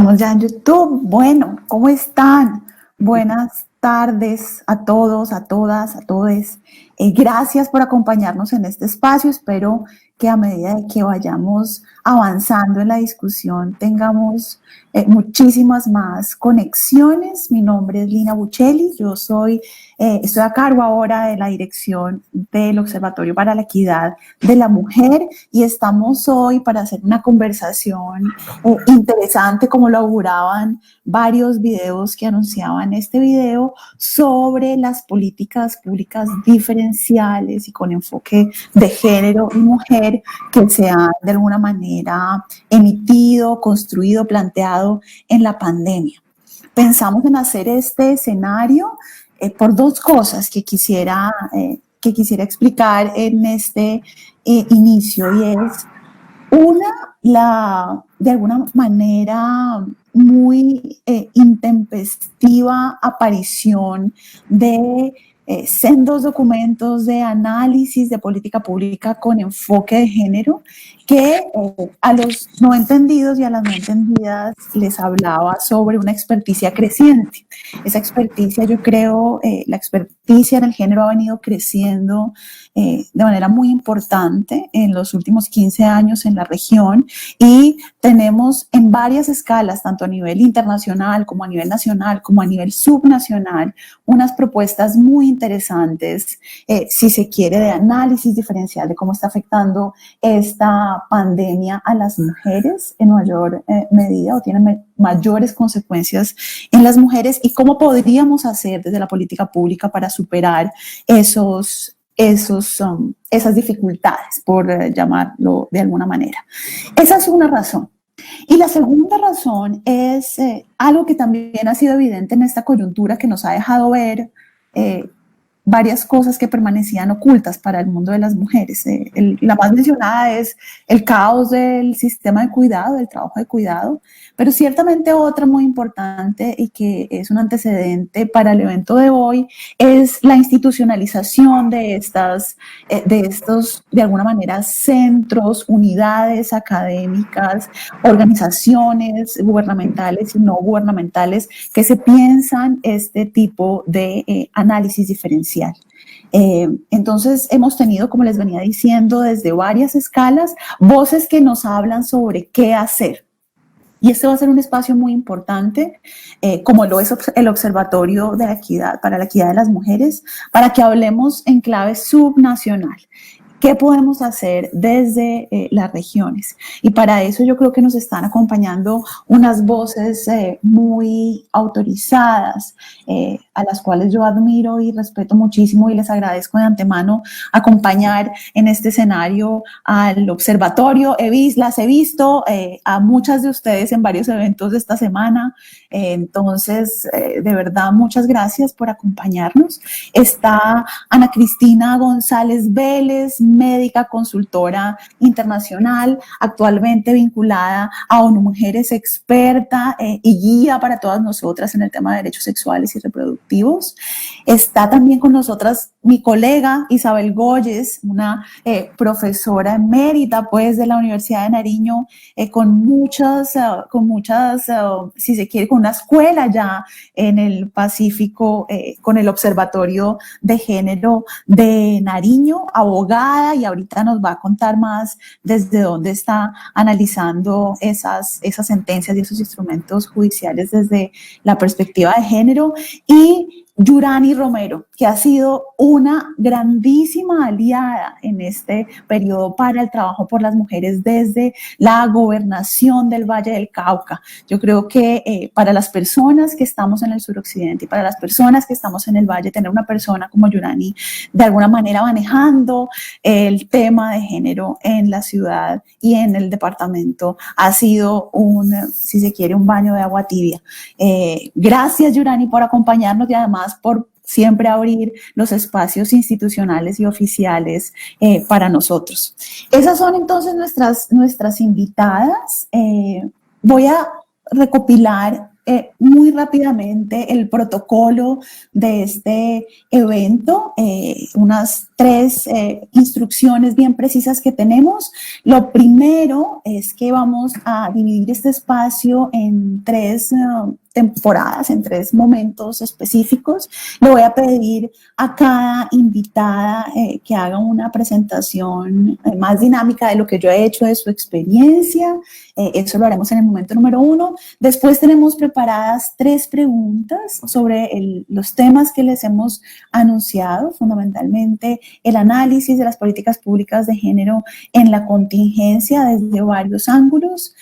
Estamos ya en YouTube. Bueno, ¿cómo están? Buenas tardes a todos, a todas, a todes. Gracias por acompañarnos en este espacio. Espero que a medida de que vayamos avanzando en la discusión tengamos muchísimas más conexiones. Mi nombre es Lina Buccelli. Estoy a cargo ahora de la dirección del Observatorio para la Equidad de la Mujer y estamos hoy para hacer una conversación interesante, como lo auguraban varios videos que anunciaban este video, sobre las políticas públicas diferenciales y con enfoque de género y mujer que se han de alguna manera emitido, construido, planteado en la pandemia. Pensamos en hacer este escenario por dos cosas que quisiera explicar en este inicio, y es una, de alguna manera muy intempestiva aparición de sendos documentos de análisis de política pública con enfoque de género que a los no entendidos y a las no entendidas les hablaba sobre una experticia creciente. Esa experticia, yo creo, la experticia en el género ha venido creciendo de manera muy importante en los últimos 15 años en la región, y tenemos en varias escalas, tanto a nivel internacional como a nivel nacional, como a nivel subnacional, unas propuestas muy interesantes, si se quiere, de análisis diferencial de cómo está afectando esta pandemia a las mujeres en mayor medida, o tiene mayores consecuencias en las mujeres, y cómo podríamos hacer desde la política pública para superar esas dificultades, por llamarlo de alguna manera. Esa es una razón. Y la segunda razón es algo que también ha sido evidente en esta coyuntura, que nos ha dejado ver varias cosas que permanecían ocultas para el mundo de las mujeres. La más mencionada es el caos del sistema de cuidado, del trabajo de cuidado, pero ciertamente otra muy importante y que es un antecedente para el evento de hoy es la institucionalización de estos, de alguna manera, centros, unidades académicas, organizaciones gubernamentales y no gubernamentales que se piensan este tipo de análisis diferencial. Entonces hemos tenido, como les venía diciendo, desde varias escalas, voces que nos hablan sobre qué hacer. Y este va a ser un espacio muy importante, como lo es el Observatorio de la Equidad, para la Equidad de las Mujeres, para que hablemos en clave subnacional. ¿Qué podemos hacer desde las regiones? Y para eso yo creo que nos están acompañando unas voces muy autorizadas, a las cuales yo admiro y respeto muchísimo, y les agradezco de antemano acompañar en este escenario al observatorio. Las he visto a muchas de ustedes en varios eventos de esta semana, entonces de verdad muchas gracias por acompañarnos. Está Ana Cristina González Vélez, médica consultora internacional, actualmente vinculada a ONU Mujeres, experta y guía para todas nosotras en el tema de derechos sexuales y reproductivos. Está también con nosotras mi colega Isabel Goyes, una profesora emérita pues de la Universidad de Nariño, con muchas, si se quiere, con una escuela ya en el Pacífico, con el Observatorio de Género de Nariño, abogada, y ahorita nos va a contar más desde dónde está analizando esas sentencias y esos instrumentos judiciales desde la perspectiva de género. Y Yurani Romero, que ha sido una grandísima aliada en este periodo para el trabajo por las mujeres desde la gobernación del Valle del Cauca. Yo creo que para las personas que estamos en el suroccidente y para las personas que estamos en el Valle, tener una persona como Yurani de alguna manera manejando el tema de género en la ciudad y en el departamento ha sido si se quiere, un baño de agua tibia. Gracias, Yurani, por acompañarnos, y además por siempre abrir los espacios institucionales y oficiales para nosotros. Esas son entonces nuestras invitadas. Voy a recopilar muy rápidamente el protocolo de este evento, unas 3 instrucciones bien precisas que tenemos. Lo primero es que vamos a dividir este espacio en 3 temporadas, en 3 momentos específicos. Le voy a pedir a cada invitada que haga una presentación más dinámica de lo que yo he hecho, de su experiencia. Eso lo haremos en el momento número 1. Después tenemos preparadas 3 preguntas sobre los temas que les hemos anunciado, fundamentalmente el análisis de las políticas públicas de género en la contingencia desde varios ángulos.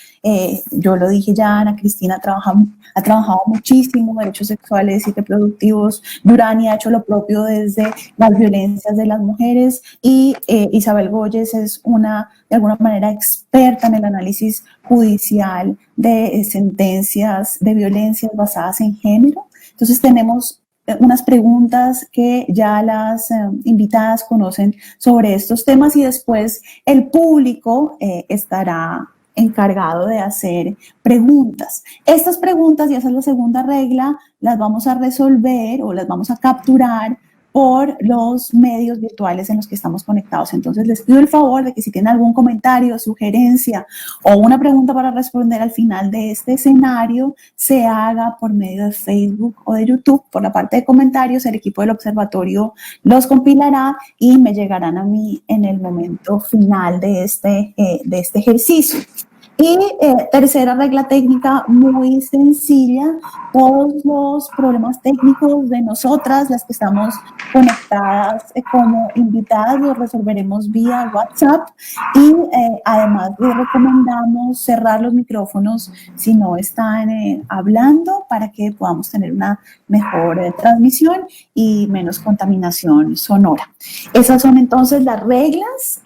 Yo lo dije ya, Ana Cristina ha trabajado muchísimo derechos sexuales y reproductivos. Durani ha hecho lo propio desde las violencias de las mujeres y Isabel Goyes es de alguna manera experta en el análisis judicial de sentencias de violencias basadas en género. Entonces tenemos unas preguntas que ya las invitadas conocen sobre estos temas y después el público estará encargado de hacer preguntas. Estas preguntas, y esa es la segunda regla, las vamos a resolver o las vamos a capturar por los medios virtuales en los que estamos conectados. Entonces les pido el favor de que si tienen algún comentario, sugerencia o una pregunta para responder al final de este escenario, se haga por medio de Facebook o de YouTube. Por la parte de comentarios, el equipo del observatorio los compilará y me llegarán a mí en el momento final de este ejercicio. Y tercera regla técnica muy sencilla, todos los problemas técnicos de nosotras, las que estamos conectadas como invitadas, los resolveremos vía WhatsApp y además les recomendamos cerrar los micrófonos si no están hablando para que podamos tener una mejor transmisión y menos contaminación sonora. Esas son entonces las reglas.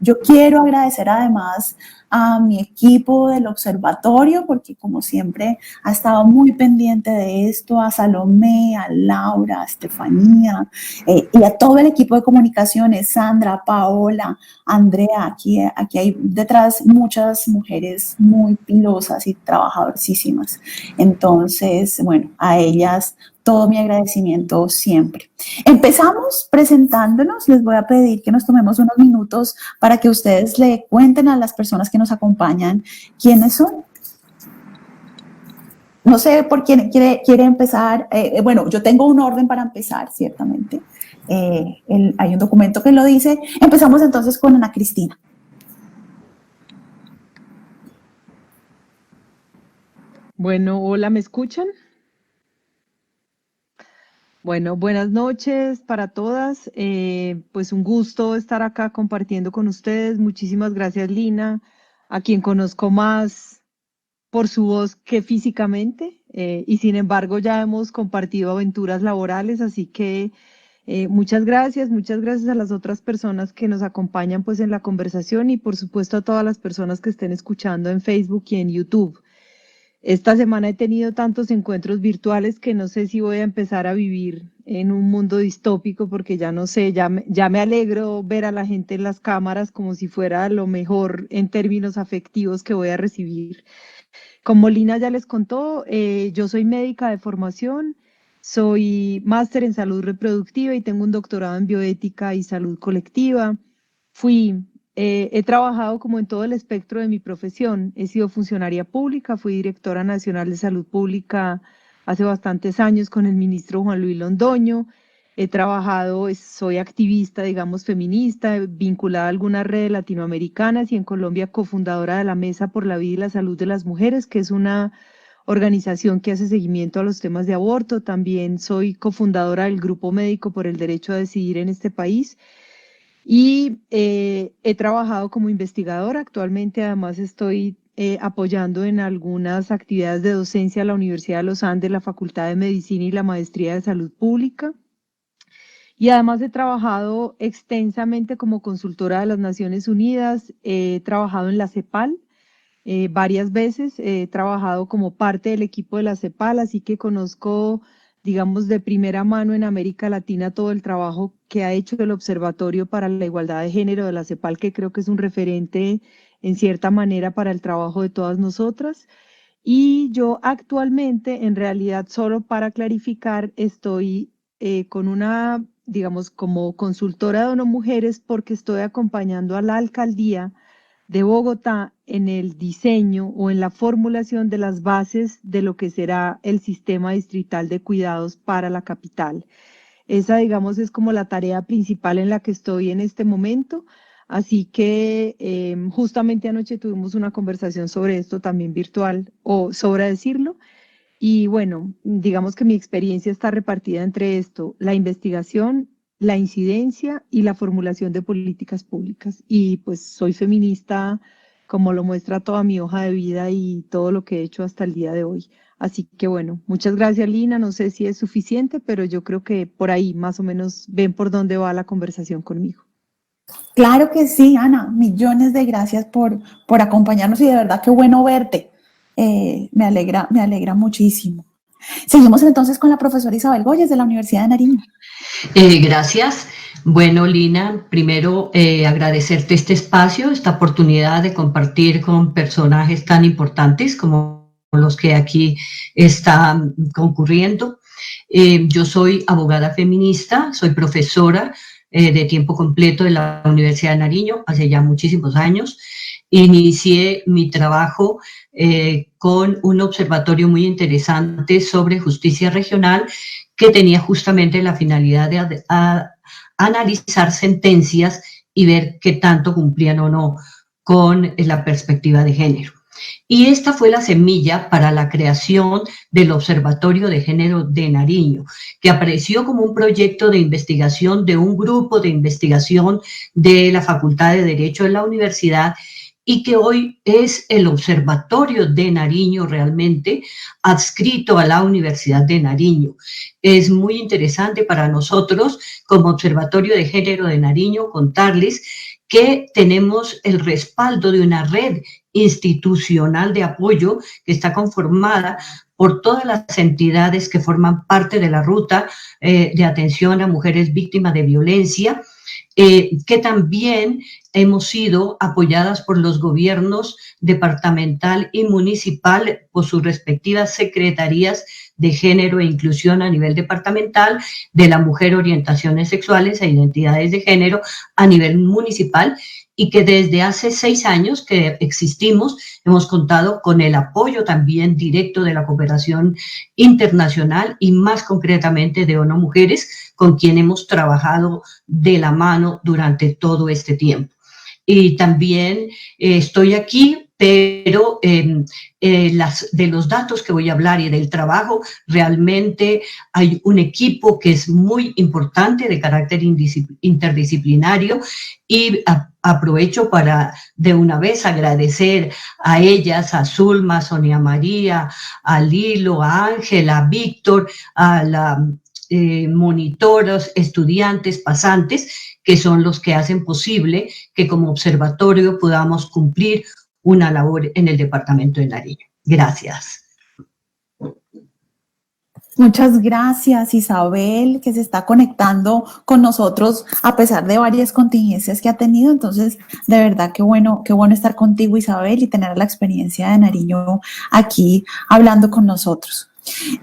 Yo quiero agradecer además a mi equipo del observatorio, porque como siempre ha estado muy pendiente de esto, a Salomé, a Laura, a Estefanía y a todo el equipo de comunicaciones, Sandra, Paola, Andrea, aquí hay detrás muchas mujeres muy pilosas y trabajadorísimas. Entonces, bueno, a ellas todo mi agradecimiento siempre. Empezamos presentándonos. Les voy a pedir que nos tomemos unos minutos para que ustedes le cuenten a las personas que nos acompañan quiénes son. No sé por quién quiere empezar. Bueno, yo tengo un orden para empezar, ciertamente. Hay un documento que lo dice. Empezamos entonces con Ana Cristina. Bueno, hola, ¿me escuchan? Bueno, buenas noches para todas. Pues un gusto estar acá compartiendo con ustedes. Muchísimas gracias, Lina, a quien conozco más por su voz que físicamente. Y sin embargo ya hemos compartido aventuras laborales, así que muchas gracias a las otras personas que nos acompañan pues en la conversación y por supuesto a todas las personas que estén escuchando en Facebook y en YouTube. Esta semana he tenido tantos encuentros virtuales que no sé si voy a empezar a vivir en un mundo distópico porque ya no sé, ya me alegro ver a la gente en las cámaras como si fuera lo mejor en términos afectivos que voy a recibir. Como Lina ya les contó, yo soy médica de formación, soy máster en salud reproductiva y tengo un doctorado en bioética y salud colectiva. He trabajado como en todo el espectro de mi profesión. He sido funcionaria pública, fui directora nacional de salud pública hace bastantes años con el ministro Juan Luis Londoño. He trabajado, soy activista, digamos, feminista, vinculada a algunas redes latinoamericanas y en Colombia cofundadora de la Mesa por la Vida y la Salud de las Mujeres, que es una organización que hace seguimiento a los temas de aborto. También soy cofundadora del Grupo Médico por el Derecho a Decidir en este país. Y he trabajado como investigadora. Actualmente además estoy apoyando en algunas actividades de docencia a la Universidad de los Andes, la Facultad de Medicina y la Maestría de Salud Pública. Y además he trabajado extensamente como consultora de las Naciones Unidas, he trabajado en la CEPAL varias veces, he trabajado como parte del equipo de la CEPAL, así que conozco, digamos, de primera mano en América Latina todo el trabajo que ha hecho el Observatorio para la Igualdad de Género de la CEPAL, que creo que es un referente en cierta manera para el trabajo de todas nosotras. Y yo actualmente, en realidad, solo para clarificar, estoy con una, digamos, como consultora de ONU Mujeres porque estoy acompañando a la alcaldía de Bogotá en el diseño o en la formulación de las bases de lo que será el sistema distrital de cuidados para la capital. Esa, digamos, es como la tarea principal en la que estoy en este momento. Así que justamente anoche tuvimos una conversación sobre esto también virtual, o sobra decirlo. Y bueno, digamos que mi experiencia está repartida entre esto, la investigación, la incidencia y la formulación de políticas públicas. Y pues soy feminista, como lo muestra toda mi hoja de vida y todo lo que he hecho hasta el día de hoy. Así que bueno, muchas gracias, Lina. No sé si es suficiente, pero yo creo que por ahí más o menos ven por dónde va la conversación conmigo. Claro que sí, Ana, millones de gracias por acompañarnos y de verdad qué bueno verte. Me alegra muchísimo. Seguimos entonces con la profesora Isabel Goyes de la Universidad de Nariño. Gracias. Bueno, Lina, primero agradecerte este espacio, esta oportunidad de compartir con personajes tan importantes como los que aquí están concurriendo. Yo soy abogada feminista, soy profesora de tiempo completo de la Universidad de Nariño hace ya muchísimos años. Inicié mi trabajo con un observatorio muy interesante sobre justicia regional que tenía justamente la finalidad de analizar sentencias y ver qué tanto cumplían o no con la perspectiva de género. Y esta fue la semilla para la creación del Observatorio de Género de Nariño, que apareció como un proyecto de investigación de un grupo de investigación de la Facultad de Derecho de la Universidad y que hoy es el Observatorio de Nariño realmente adscrito a la Universidad de Nariño. Es muy interesante para nosotros como Observatorio de Género de Nariño contarles que tenemos el respaldo de una red institucional de apoyo que está conformada por todas las entidades que forman parte de la ruta de atención a mujeres víctimas de violencia, que también hemos sido apoyadas por los gobiernos departamental y municipal por sus respectivas secretarías de género e inclusión a nivel departamental, de la mujer, orientaciones sexuales e identidades de género a nivel municipal, y que desde hace 6 años que existimos hemos contado con el apoyo también directo de la cooperación internacional y más concretamente de ONU Mujeres, con quien hemos trabajado de la mano durante todo este tiempo. Y también estoy aquí, pero de los datos que voy a hablar y del trabajo, realmente hay un equipo que es muy importante de carácter interdisciplinario y aprovecho para de una vez agradecer a ellas, a Zulma, a Sonia María, a Lilo, a Ángela, a Víctor, a la monitoros, estudiantes, pasantes, que son los que hacen posible que como observatorio podamos cumplir una labor en el departamento de Nariño. Gracias. Muchas gracias, Isabel, que se está conectando con nosotros a pesar de varias contingencias que ha tenido. Entonces, de verdad, qué bueno estar contigo, Isabel, y tener la experiencia de Nariño aquí hablando con nosotros.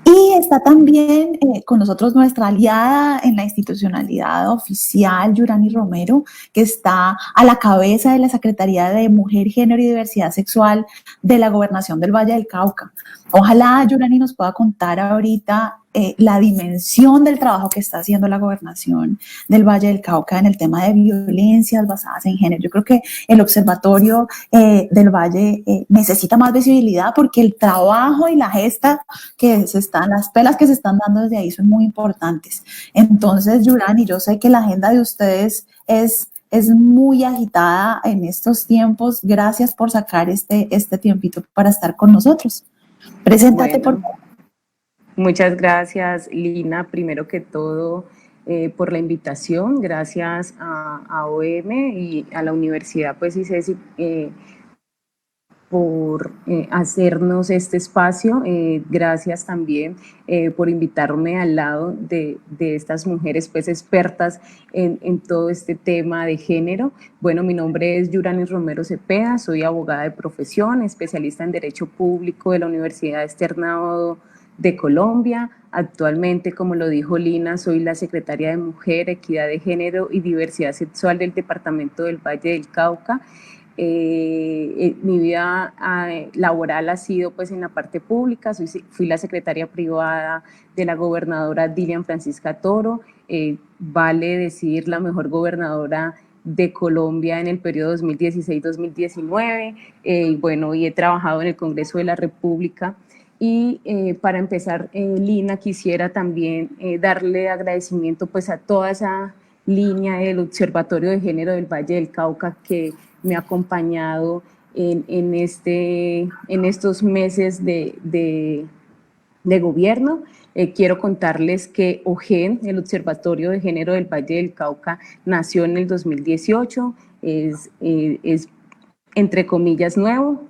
Y está también con nosotros nuestra aliada en la institucionalidad oficial, Yurani Romero, que está a la cabeza de la Secretaría de Mujer, Género y Diversidad Sexual de la Gobernación del Valle del Cauca. Ojalá Yurani nos pueda contar ahorita la dimensión del trabajo que está haciendo la Gobernación del Valle del Cauca en el tema de violencias basadas en género. Yo creo que el Observatorio del Valle necesita más visibilidad porque el trabajo y la gesta las pelas que se están dando desde ahí son muy importantes. Entonces, Yurani, yo sé que la agenda de ustedes es muy agitada en estos tiempos. Gracias por sacar este tiempito para estar con nosotros. Preséntate, por favor. Muchas gracias, Lina, primero que todo por la invitación. Gracias a OM y a la Universidad pues ICESI por hacernos este espacio. Gracias también por invitarme al lado de estas mujeres pues expertas en todo este tema de género. Bueno, mi nombre es Yuranis Romero Cepeda, soy abogada de profesión, especialista en Derecho Público de la Universidad Externado de Colombia. Actualmente, como lo dijo Lina, soy la secretaria de Mujer, Equidad de Género y Diversidad Sexual del Departamento del Valle del Cauca. Mi vida laboral ha sido pues en la parte pública, fui la secretaria privada de la gobernadora Dilian Francisca Toro, vale decir la mejor gobernadora de Colombia en el periodo 2016-2019, bueno, y he trabajado en el Congreso de la República. Y para empezar, Lina, quisiera también darle agradecimiento pues a toda esa línea del Observatorio de Género del Valle del Cauca que me ha acompañado en estos meses de gobierno. Quiero contarles que OGEN, el Observatorio de Género del Valle del Cauca, nació en el 2018, es entre comillas nuevo,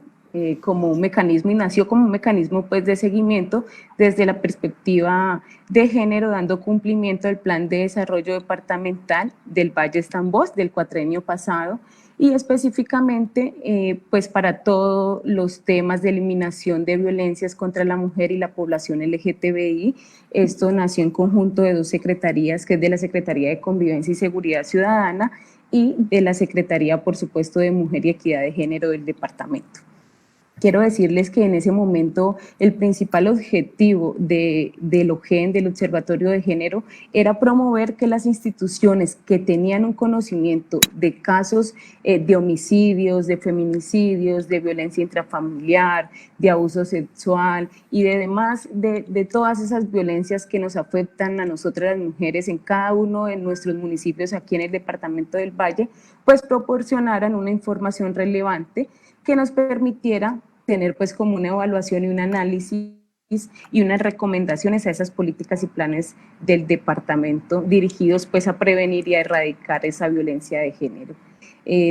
como un mecanismo, y nació como un mecanismo pues de seguimiento desde la perspectiva de género, dando cumplimiento al plan de desarrollo departamental del Valle Estambós del cuatrenio pasado, y específicamente pues para todos los temas de eliminación de violencias contra la mujer y la población LGTBI. Esto nació en conjunto de dos secretarías, que es de la Secretaría de Convivencia y Seguridad Ciudadana y de la Secretaría, por supuesto, de Mujer y Equidad de Género del departamento. Quiero decirles que en ese momento el principal objetivo del OGEN, del Observatorio de Género, era promover que las instituciones que tenían un conocimiento de casos de homicidios, de feminicidios, de violencia intrafamiliar, de abuso sexual y de demás, de todas esas violencias que nos afectan a nosotras las mujeres en cada uno de nuestros municipios aquí en el departamento del Valle, pues proporcionaran una información relevante que nos permitiera tener pues como una evaluación y un análisis y unas recomendaciones a esas políticas y planes del departamento dirigidos pues a prevenir y a erradicar esa violencia de género.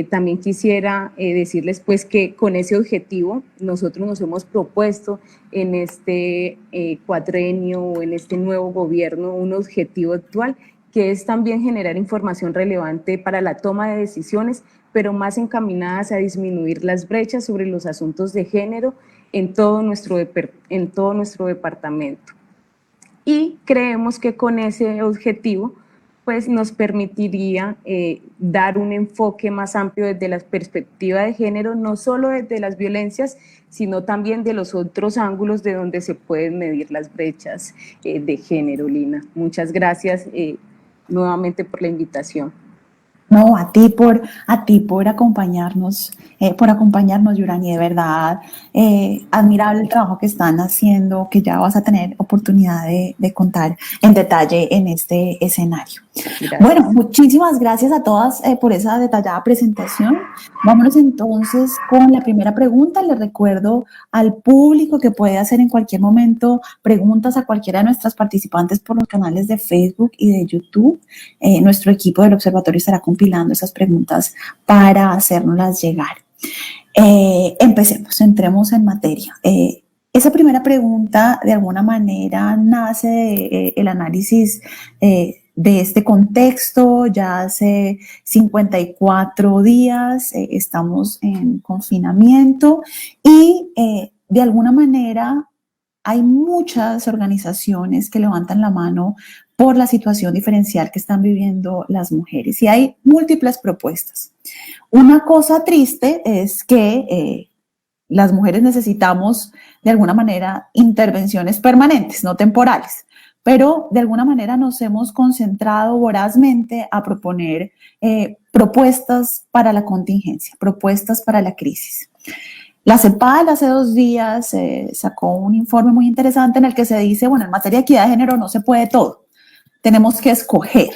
También quisiera decirles pues que con ese objetivo nosotros nos hemos propuesto en este cuatrenio o en este nuevo gobierno un objetivo actual que es también generar información relevante para la toma de decisiones, pero más encaminadas a disminuir las brechas sobre los asuntos de género en todo nuestro departamento. Y creemos que con ese objetivo pues nos permitiría dar un enfoque más amplio desde la perspectiva de género, no solo desde las violencias, sino también de los otros ángulos de donde se pueden medir las brechas de género, Lina. Muchas gracias nuevamente por la invitación. No, a ti por acompañarnos, Yurani, de verdad, admirable el trabajo que están haciendo, que ya vas a tener oportunidad de contar en detalle en este escenario. Gracias. Bueno, muchísimas gracias a todas por esa detallada presentación. Vámonos entonces con la primera pregunta. Les recuerdo al público que puede hacer en cualquier momento preguntas a cualquiera de nuestras participantes por los canales de Facebook y de YouTube. Nuestro equipo del observatorio estará compilando esas preguntas para hacérnoslas llegar. Empecemos, entremos en materia. Esa primera pregunta, de alguna manera, nace del análisis de este contexto. Ya hace 54 días estamos en confinamiento y de alguna manera hay muchas organizaciones que levantan la mano por la situación diferencial que están viviendo las mujeres y hay múltiples propuestas. Una cosa triste es que las mujeres necesitamos de alguna manera intervenciones permanentes, no temporales, pero de alguna manera nos hemos concentrado vorazmente a proponer propuestas para la contingencia, propuestas para la crisis. La CEPAL hace 2 días sacó un informe muy interesante en el que se dice, bueno, en materia de equidad de género no se puede todo, tenemos que escoger.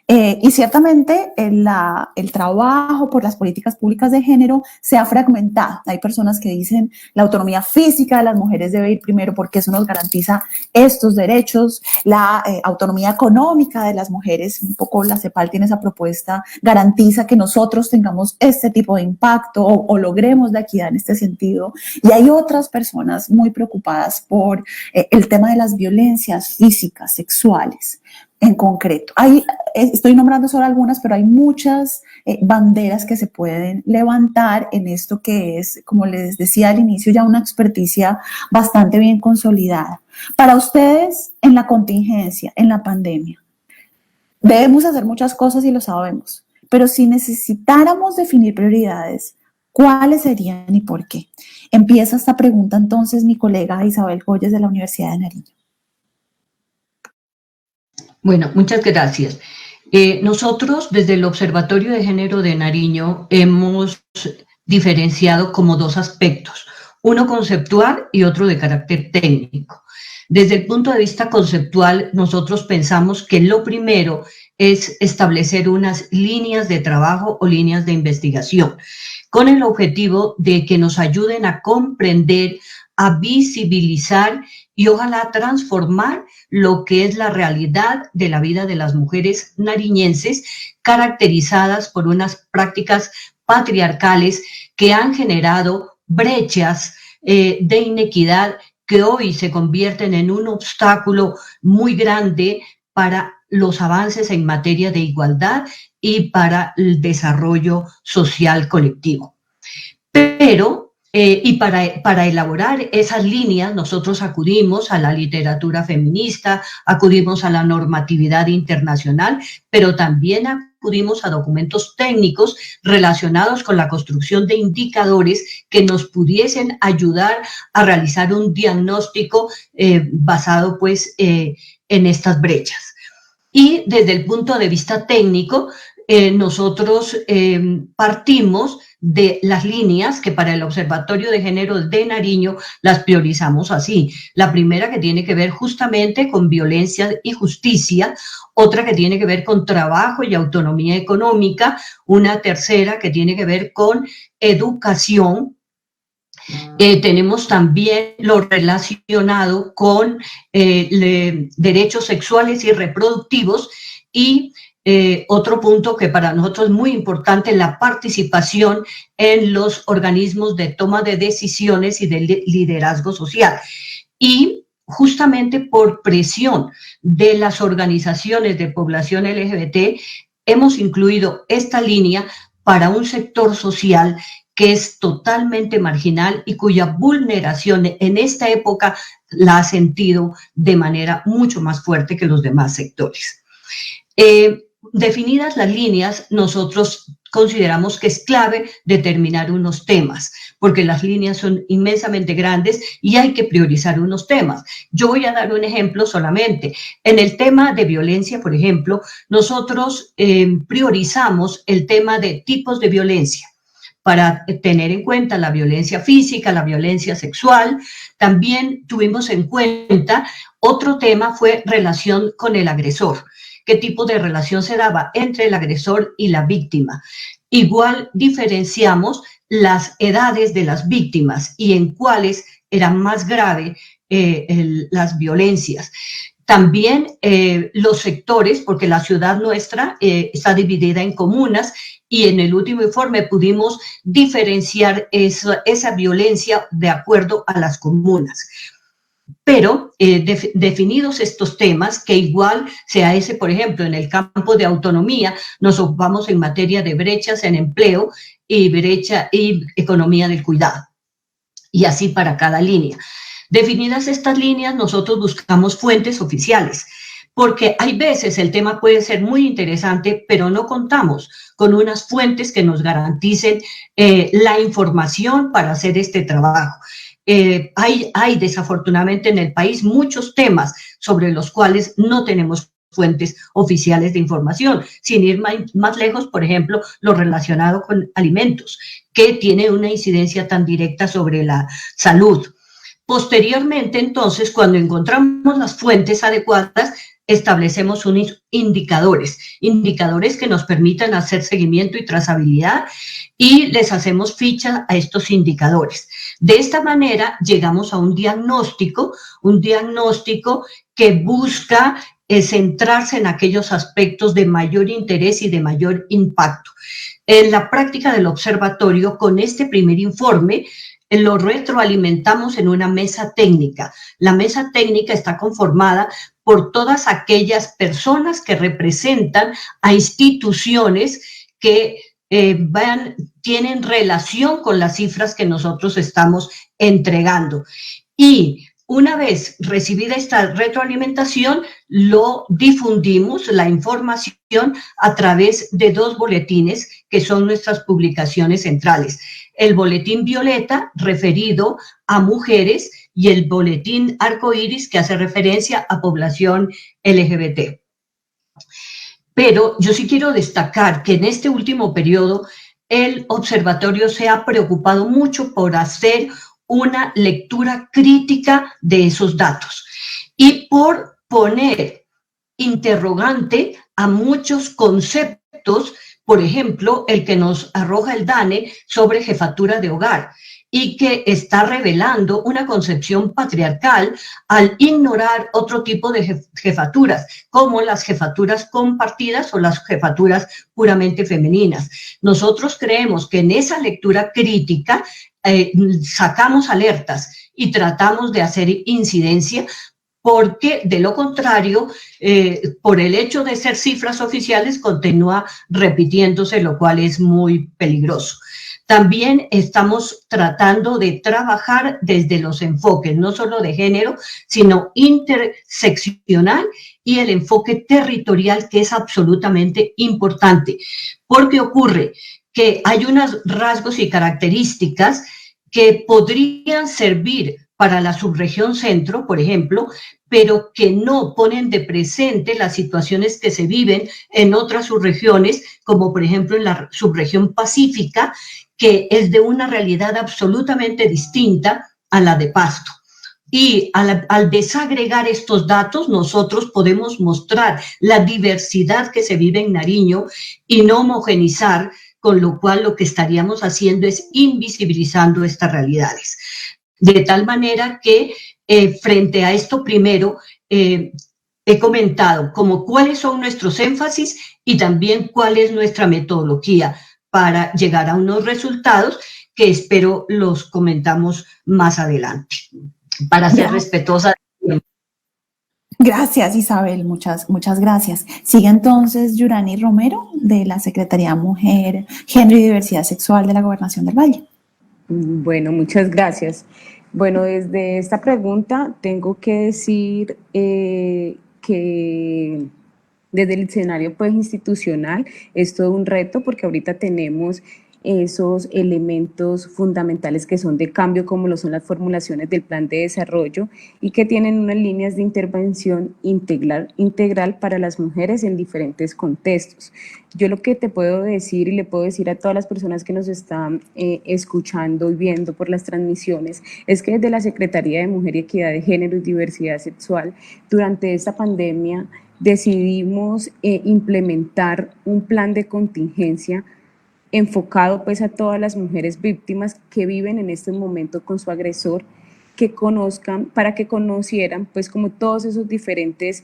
Y ciertamente el trabajo por las políticas públicas de género se ha fragmentado. Hay personas que dicen la autonomía física de las mujeres debe ir primero porque eso nos garantiza estos derechos, la autonomía económica de las mujeres, un poco la CEPAL tiene esa propuesta, garantiza que nosotros tengamos este tipo de impacto o logremos la equidad en este sentido. Y hay otras personas muy preocupadas por el tema de las violencias físicas, sexuales. En concreto, estoy nombrando solo algunas, pero hay muchas banderas que se pueden levantar en esto que es, como les decía al inicio, ya una experticia bastante bien consolidada. Para ustedes, en la contingencia, en la pandemia, debemos hacer muchas cosas y lo sabemos, pero si necesitáramos definir prioridades, ¿cuáles serían y por qué? Empieza esta pregunta entonces mi colega Isabel Goyes de la Universidad de Nariño. Bueno, muchas gracias. Nosotros desde el Observatorio de Género de Nariño hemos diferenciado como dos aspectos, uno conceptual y otro de carácter técnico. Desde el punto de vista conceptual, nosotros pensamos que lo primero es establecer unas líneas de trabajo o líneas de investigación con el objetivo de que nos ayuden a comprender, a visibilizar y ojalá transformar lo que es la realidad de la vida de las mujeres nariñenses, caracterizadas por unas prácticas patriarcales que han generado brechas de inequidad que hoy se convierten en un obstáculo muy grande para los avances en materia de igualdad y para el desarrollo social colectivo. Pero para elaborar esas líneas nosotros acudimos a la literatura feminista, acudimos a la normatividad internacional, pero también acudimos a documentos técnicos relacionados con la construcción de indicadores que nos pudiesen ayudar a realizar un diagnóstico basado pues en estas brechas. Y desde el punto de vista técnico, nosotros partimos de las líneas que para el Observatorio de Género de Nariño las priorizamos así. La primera que tiene que ver justamente con violencia y justicia, otra que tiene que ver con trabajo y autonomía económica, una tercera que tiene que ver con educación. Tenemos también lo relacionado con derechos sexuales y reproductivos y otro punto que para nosotros es muy importante, la participación en los organismos de toma de decisiones y de liderazgo social. Y justamente por presión de las organizaciones de población LGBT, hemos incluido esta línea para un sector social que es totalmente marginal y cuya vulneración en esta época la ha sentido de manera mucho más fuerte que los demás sectores. Definidas las líneas, nosotros consideramos que es clave determinar unos temas, porque las líneas son inmensamente grandes y hay que priorizar unos temas. Yo voy a dar un ejemplo solamente. En el tema de violencia, por ejemplo, nosotros priorizamos el tema de tipos de violencia para tener en cuenta la violencia física, la violencia sexual. También tuvimos en cuenta otro tema fue relación con el agresor. ¿Qué tipo de relación se daba entre el agresor y la víctima? Igual diferenciamos las edades de las víctimas y en cuáles eran más graves las violencias. También los sectores, porque la ciudad nuestra está dividida en comunas y en el último informe pudimos diferenciar esa violencia de acuerdo a las comunas. Pero definidos estos temas, que igual sea ese, por ejemplo, en el campo de autonomía, nos ocupamos en materia de brechas en empleo y brecha y economía del cuidado. Y así para cada línea. Definidas estas líneas, nosotros buscamos fuentes oficiales, porque hay veces el tema puede ser muy interesante, pero no contamos con unas fuentes que nos garanticen la información para hacer este trabajo. Hay desafortunadamente en el país muchos temas sobre los cuales no tenemos fuentes oficiales de información. Sin ir más lejos, por ejemplo, lo relacionado con alimentos, que tiene una incidencia tan directa sobre la salud. Posteriormente, entonces, cuando encontramos las fuentes adecuadas, establecemos unos indicadores que nos permitan hacer seguimiento y trazabilidad y les hacemos ficha a estos indicadores. De esta manera llegamos a un diagnóstico que busca centrarse en aquellos aspectos de mayor interés y de mayor impacto. En la práctica del observatorio, con este primer informe, lo retroalimentamos en una mesa técnica. La mesa técnica está conformada por todas aquellas personas que representan a instituciones que tienen relación con las cifras que nosotros estamos entregando. Y una vez recibida esta retroalimentación, lo difundimos, la información, a través de 2 boletines que son nuestras publicaciones centrales. El boletín violeta, referido a mujeres, y el boletín arcoíris, que hace referencia a población LGBT. Pero yo sí quiero destacar que en este último periodo el observatorio se ha preocupado mucho por hacer una lectura crítica de esos datos y por poner interrogante a muchos conceptos, por ejemplo, el que nos arroja el DANE sobre jefatura de hogar, y que está revelando una concepción patriarcal al ignorar otro tipo de jefaturas, como las jefaturas compartidas o las jefaturas puramente femeninas. Nosotros creemos que en esa lectura crítica sacamos alertas y tratamos de hacer incidencia, porque de lo contrario, por el hecho de ser cifras oficiales, continúa repitiéndose, lo cual es muy peligroso. También estamos tratando de trabajar desde los enfoques, no solo de género, sino interseccional, y el enfoque territorial, que es absolutamente importante, porque ocurre que hay unos rasgos y características que podrían servir para la subregión centro, por ejemplo, pero que no ponen de presente las situaciones que se viven en otras subregiones, como por ejemplo en la subregión pacífica, que es de una realidad absolutamente distinta a la de Pasto. Y al desagregar estos datos, nosotros podemos mostrar la diversidad que se vive en Nariño y no homogenizar, con lo cual lo que estaríamos haciendo es invisibilizando estas realidades. De tal manera que frente a esto, primero he comentado como cuáles son nuestros énfasis y también cuál es nuestra metodología para llegar a unos resultados que espero los comentamos más adelante, para ser respetuosa. Gracias, Isabel, muchas gracias. Sigue entonces Yurani Romero, de la Secretaría Mujer, Género y Diversidad Sexual de la Gobernación del Valle. Bueno, muchas gracias. Bueno, desde esta pregunta tengo que decir que desde el escenario pues, institucional es todo un reto, porque ahorita tenemos esos elementos fundamentales que son de cambio, como lo son las formulaciones del plan de desarrollo, y que tienen unas líneas de intervención integral para las mujeres en diferentes contextos. Yo lo que te puedo decir y le puedo decir a todas las personas que nos están escuchando y viendo por las transmisiones, es que desde la Secretaría de Mujer y Equidad de Género y Diversidad Sexual, durante esta pandemia, decidimos implementar un plan de contingencia enfocado pues a todas las mujeres víctimas que viven en este momento con su agresor, que conozcan, para que conocieran pues como todos esos diferentes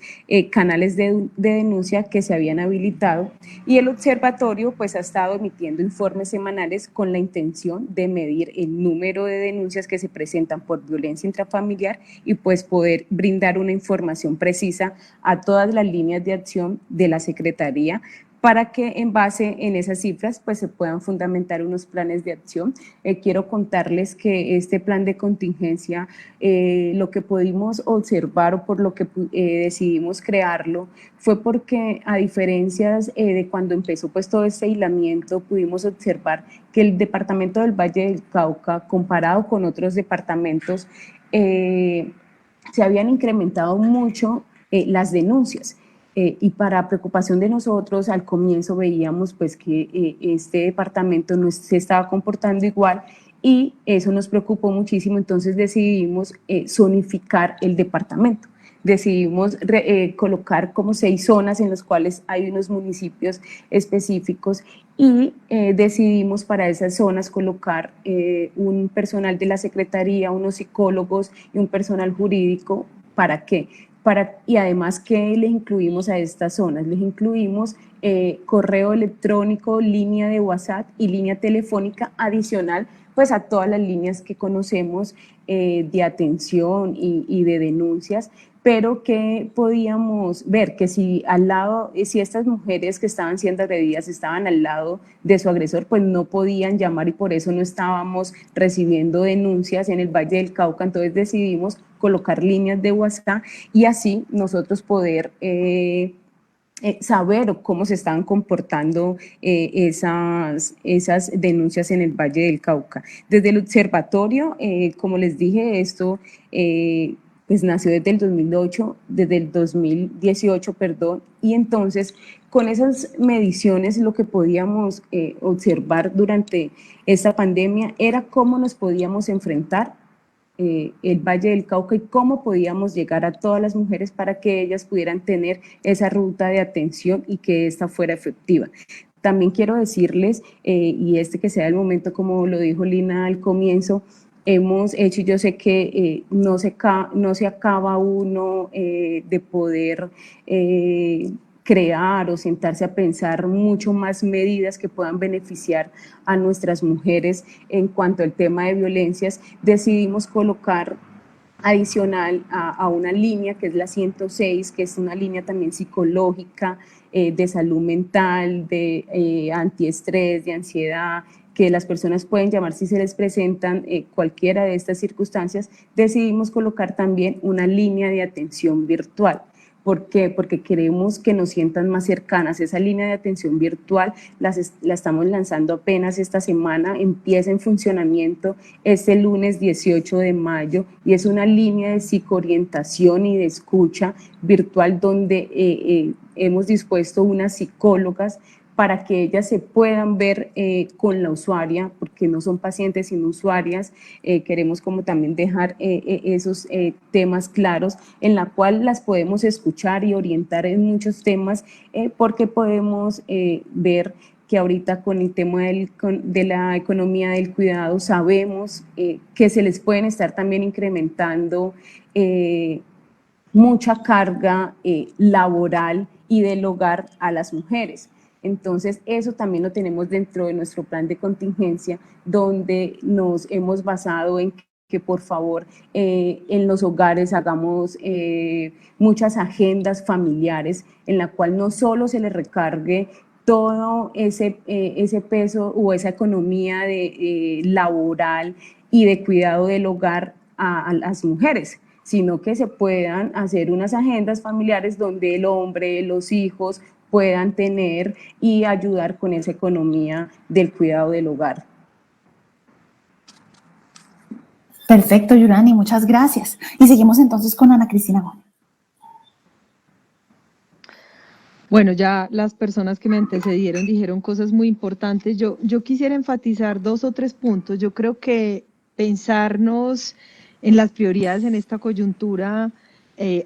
canales de denuncia que se habían habilitado, y el observatorio pues ha estado emitiendo informes semanales con la intención de medir el número de denuncias que se presentan por violencia intrafamiliar y pues poder brindar una información precisa a todas las líneas de acción de la Secretaría, para que en base en esas cifras pues se puedan fundamentar unos planes de acción. Quiero contarles que este plan de contingencia, lo que pudimos observar o por lo que decidimos crearlo, fue porque a diferencia de cuando empezó pues todo este aislamiento, pudimos observar que el departamento del Valle del Cauca, comparado con otros departamentos, se habían incrementado mucho las denuncias. Y para preocupación de nosotros, al comienzo veíamos pues que este departamento no se estaba comportando igual, y eso nos preocupó muchísimo. Entonces decidimos zonificar el departamento. decidimos colocar como 6 zonas en las cuales hay unos municipios específicos y decidimos para esas zonas colocar un personal de la Secretaría, unos psicólogos y un personal jurídico. ¿Para qué? Y además, ¿qué les incluimos a estas zonas? Les incluimos correo electrónico, línea de WhatsApp y línea telefónica adicional pues a todas las líneas que conocemos de atención y de denuncias, pero que podíamos ver que si al lado, si estas mujeres que estaban siendo agredidas estaban al lado de su agresor, pues no podían llamar y por eso no estábamos recibiendo denuncias en el Valle del Cauca. Entonces decidimos colocar líneas de WhatsApp y así nosotros poder saber cómo se estaban comportando esas denuncias en el Valle del Cauca. Desde el observatorio, como les dije, esto pues nació desde el 2018, perdón, y entonces con esas mediciones lo que podíamos observar durante esta pandemia era cómo nos podíamos enfrentar el Valle del Cauca y cómo podíamos llegar a todas las mujeres para que ellas pudieran tener esa ruta de atención y que esta fuera efectiva. También quiero decirles, y que sea el momento, como lo dijo Lina al comienzo, hemos hecho, yo sé que no se acaba uno de poder crear o sentarse a pensar mucho más medidas que puedan beneficiar a nuestras mujeres en cuanto al tema de violencias. Decidimos colocar adicional a una línea que es la 106, que es una línea también psicológica, de salud mental, de antiestrés, de ansiedad, que las personas pueden llamar si se les presentan cualquiera de estas circunstancias. Decidimos colocar también una línea de atención virtual. ¿Por qué? Porque queremos que nos sientan más cercanas. Esa línea de atención virtual la estamos lanzando apenas esta semana, empieza en funcionamiento este lunes 18 de mayo y es una línea de psicoorientación y de escucha virtual donde hemos dispuesto unas psicólogas para que ellas se puedan ver con la usuaria, porque no son pacientes sino usuarias. Queremos como también dejar esos temas claros en la cual las podemos escuchar y orientar en muchos temas, porque podemos ver que ahorita con el tema de la economía del cuidado sabemos que se les pueden estar también incrementando mucha carga laboral y del hogar a las mujeres. Entonces, eso también lo tenemos dentro de nuestro plan de contingencia, donde nos hemos basado en que por favor en los hogares hagamos muchas agendas familiares en la cual no solo se les recargue todo ese peso o esa economía laboral y de cuidado del hogar a las mujeres, sino que se puedan hacer unas agendas familiares donde el hombre, los hijos puedan tener y ayudar con esa economía del cuidado del hogar. Perfecto, Yurani, muchas gracias. Y seguimos entonces con Ana Cristina Gómez. Bueno, ya las personas que me antecedieron dijeron cosas muy importantes. Yo quisiera enfatizar 2 o 3 puntos. Yo creo que pensarnos en las prioridades en esta coyuntura,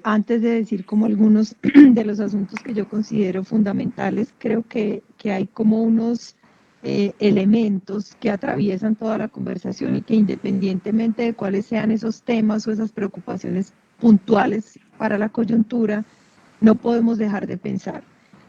antes de decir como algunos de los asuntos que yo considero fundamentales, creo que hay como unos elementos que atraviesan toda la conversación y que independientemente de cuáles sean esos temas o esas preocupaciones puntuales para la coyuntura, no podemos dejar de pensar.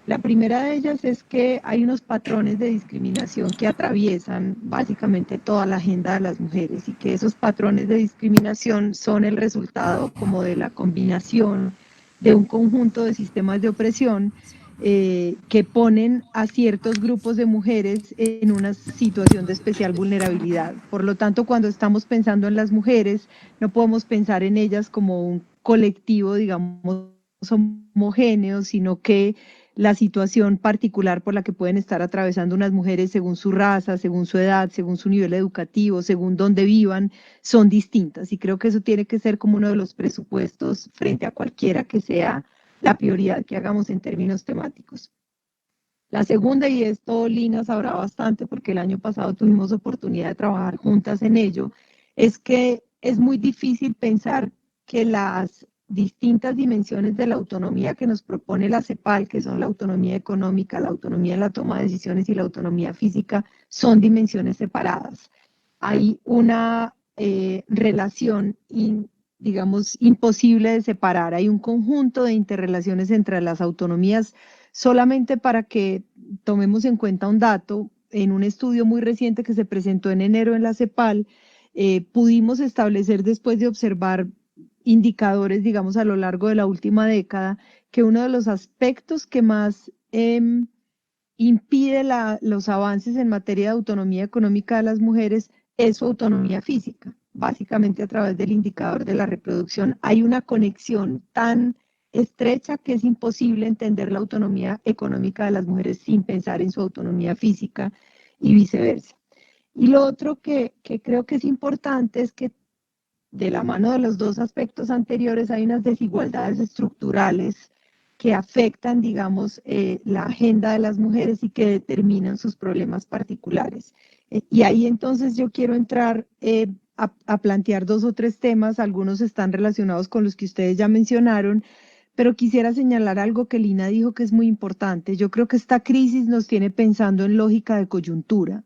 La primera de ellas es que hay unos patrones de discriminación que atraviesan básicamente toda la agenda de las mujeres y que esos patrones de discriminación son el resultado como de la combinación de un conjunto de sistemas de opresión que ponen a ciertos grupos de mujeres en una situación de especial vulnerabilidad. Por lo tanto, cuando estamos pensando en las mujeres, no podemos pensar en ellas como un colectivo, digamos, homogéneo, sino que la situación particular por la que pueden estar atravesando unas mujeres según su raza, según su edad, según su nivel educativo, según dónde vivan, son distintas. Y creo que eso tiene que ser como uno de los presupuestos frente a cualquiera que sea la prioridad que hagamos en términos temáticos. La segunda, y esto Lina sabrá bastante porque el año pasado tuvimos oportunidad de trabajar juntas en ello, es que es muy difícil pensar que las distintas dimensiones de la autonomía que nos propone la CEPAL, que son la autonomía económica, la autonomía en la toma de decisiones y la autonomía física, son dimensiones separadas. Hay una relación, digamos, imposible de separar. Hay un conjunto de interrelaciones entre las autonomías. Solamente para que tomemos en cuenta un dato, en un estudio muy reciente que se presentó en enero en la CEPAL, pudimos establecer, después de observar indicadores, digamos, a lo largo de la última década, que uno de los aspectos que más impide los avances en materia de autonomía económica de las mujeres es su autonomía física. Básicamente a través del indicador de la reproducción hay una conexión tan estrecha que es imposible entender la autonomía económica de las mujeres sin pensar en su autonomía física y viceversa. Y lo otro que creo que es importante es que de la mano de los dos aspectos anteriores hay unas desigualdades estructurales que afectan, digamos, la agenda de las mujeres y que determinan sus problemas particulares. Y ahí entonces yo quiero entrar a plantear 2 o 3 temas, algunos están relacionados con los que ustedes ya mencionaron, pero quisiera señalar algo que Lina dijo que es muy importante. Yo creo que esta crisis nos tiene pensando en lógica de coyuntura.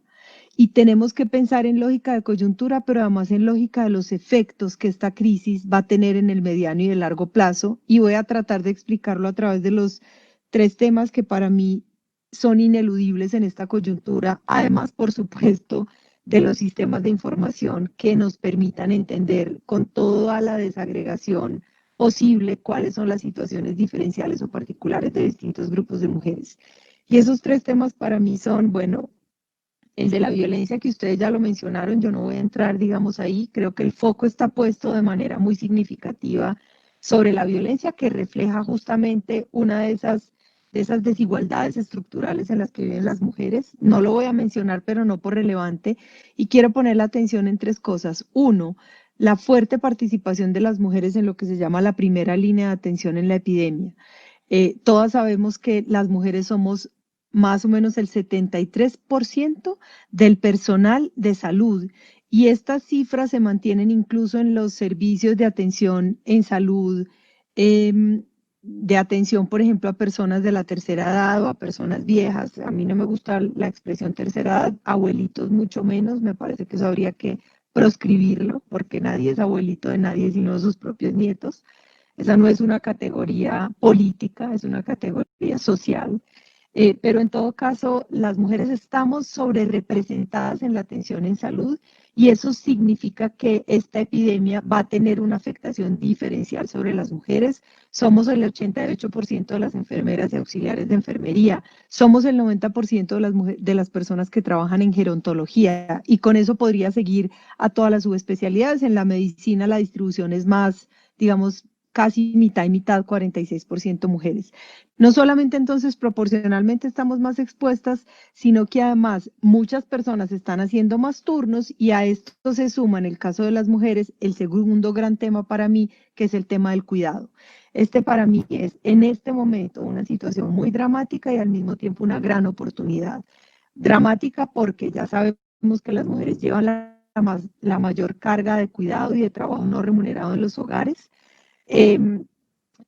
Y tenemos que pensar en lógica de coyuntura, pero además en lógica de los efectos que esta crisis va a tener en el mediano y el largo plazo. Y voy a tratar de explicarlo a través de los 3 temas que para mí son ineludibles en esta coyuntura. Además, por supuesto, de los sistemas de información que nos permitan entender con toda la desagregación posible cuáles son las situaciones diferenciales o particulares de distintos grupos de mujeres. Y esos 3 temas para mí son, bueno, el de la violencia, que ustedes ya lo mencionaron, yo no voy a entrar, digamos, ahí. Creo que el foco está puesto de manera muy significativa sobre la violencia, que refleja justamente una de esas desigualdades estructurales en las que viven las mujeres. No lo voy a mencionar, pero no por relevante. Y quiero poner la atención en 3 cosas. 1, la fuerte participación de las mujeres en lo que se llama la primera línea de atención en la epidemia. Todas sabemos que las mujeres somos más o menos el 73% del personal de salud. Y estas cifras se mantienen incluso en los servicios de atención en salud, de atención, por ejemplo, a personas de la tercera edad o a personas viejas. A mí no me gusta la expresión tercera edad, abuelitos mucho menos, me parece que eso habría que proscribirlo, porque nadie es abuelito de nadie, sino de sus propios nietos. Esa no es una categoría política, es una categoría social. Pero en todo caso, las mujeres estamos sobrerepresentadas en la atención en salud y eso significa que esta epidemia va a tener una afectación diferencial sobre las mujeres. Somos el 88% de las enfermeras y auxiliares de enfermería, somos el 90% de las personas que trabajan en gerontología y con eso podría seguir a todas las subespecialidades. En la medicina la distribución es más, digamos, casi mitad y mitad, 46% mujeres. No solamente entonces proporcionalmente estamos más expuestas, sino que además muchas personas están haciendo más turnos y a esto se suma, en el caso de las mujeres, el segundo gran tema para mí, que es el tema del cuidado. Este para mí es en este momento una situación muy dramática y al mismo tiempo una gran oportunidad. Dramática porque ya sabemos que las mujeres llevan la mayor carga de cuidado y de trabajo no remunerado en los hogares.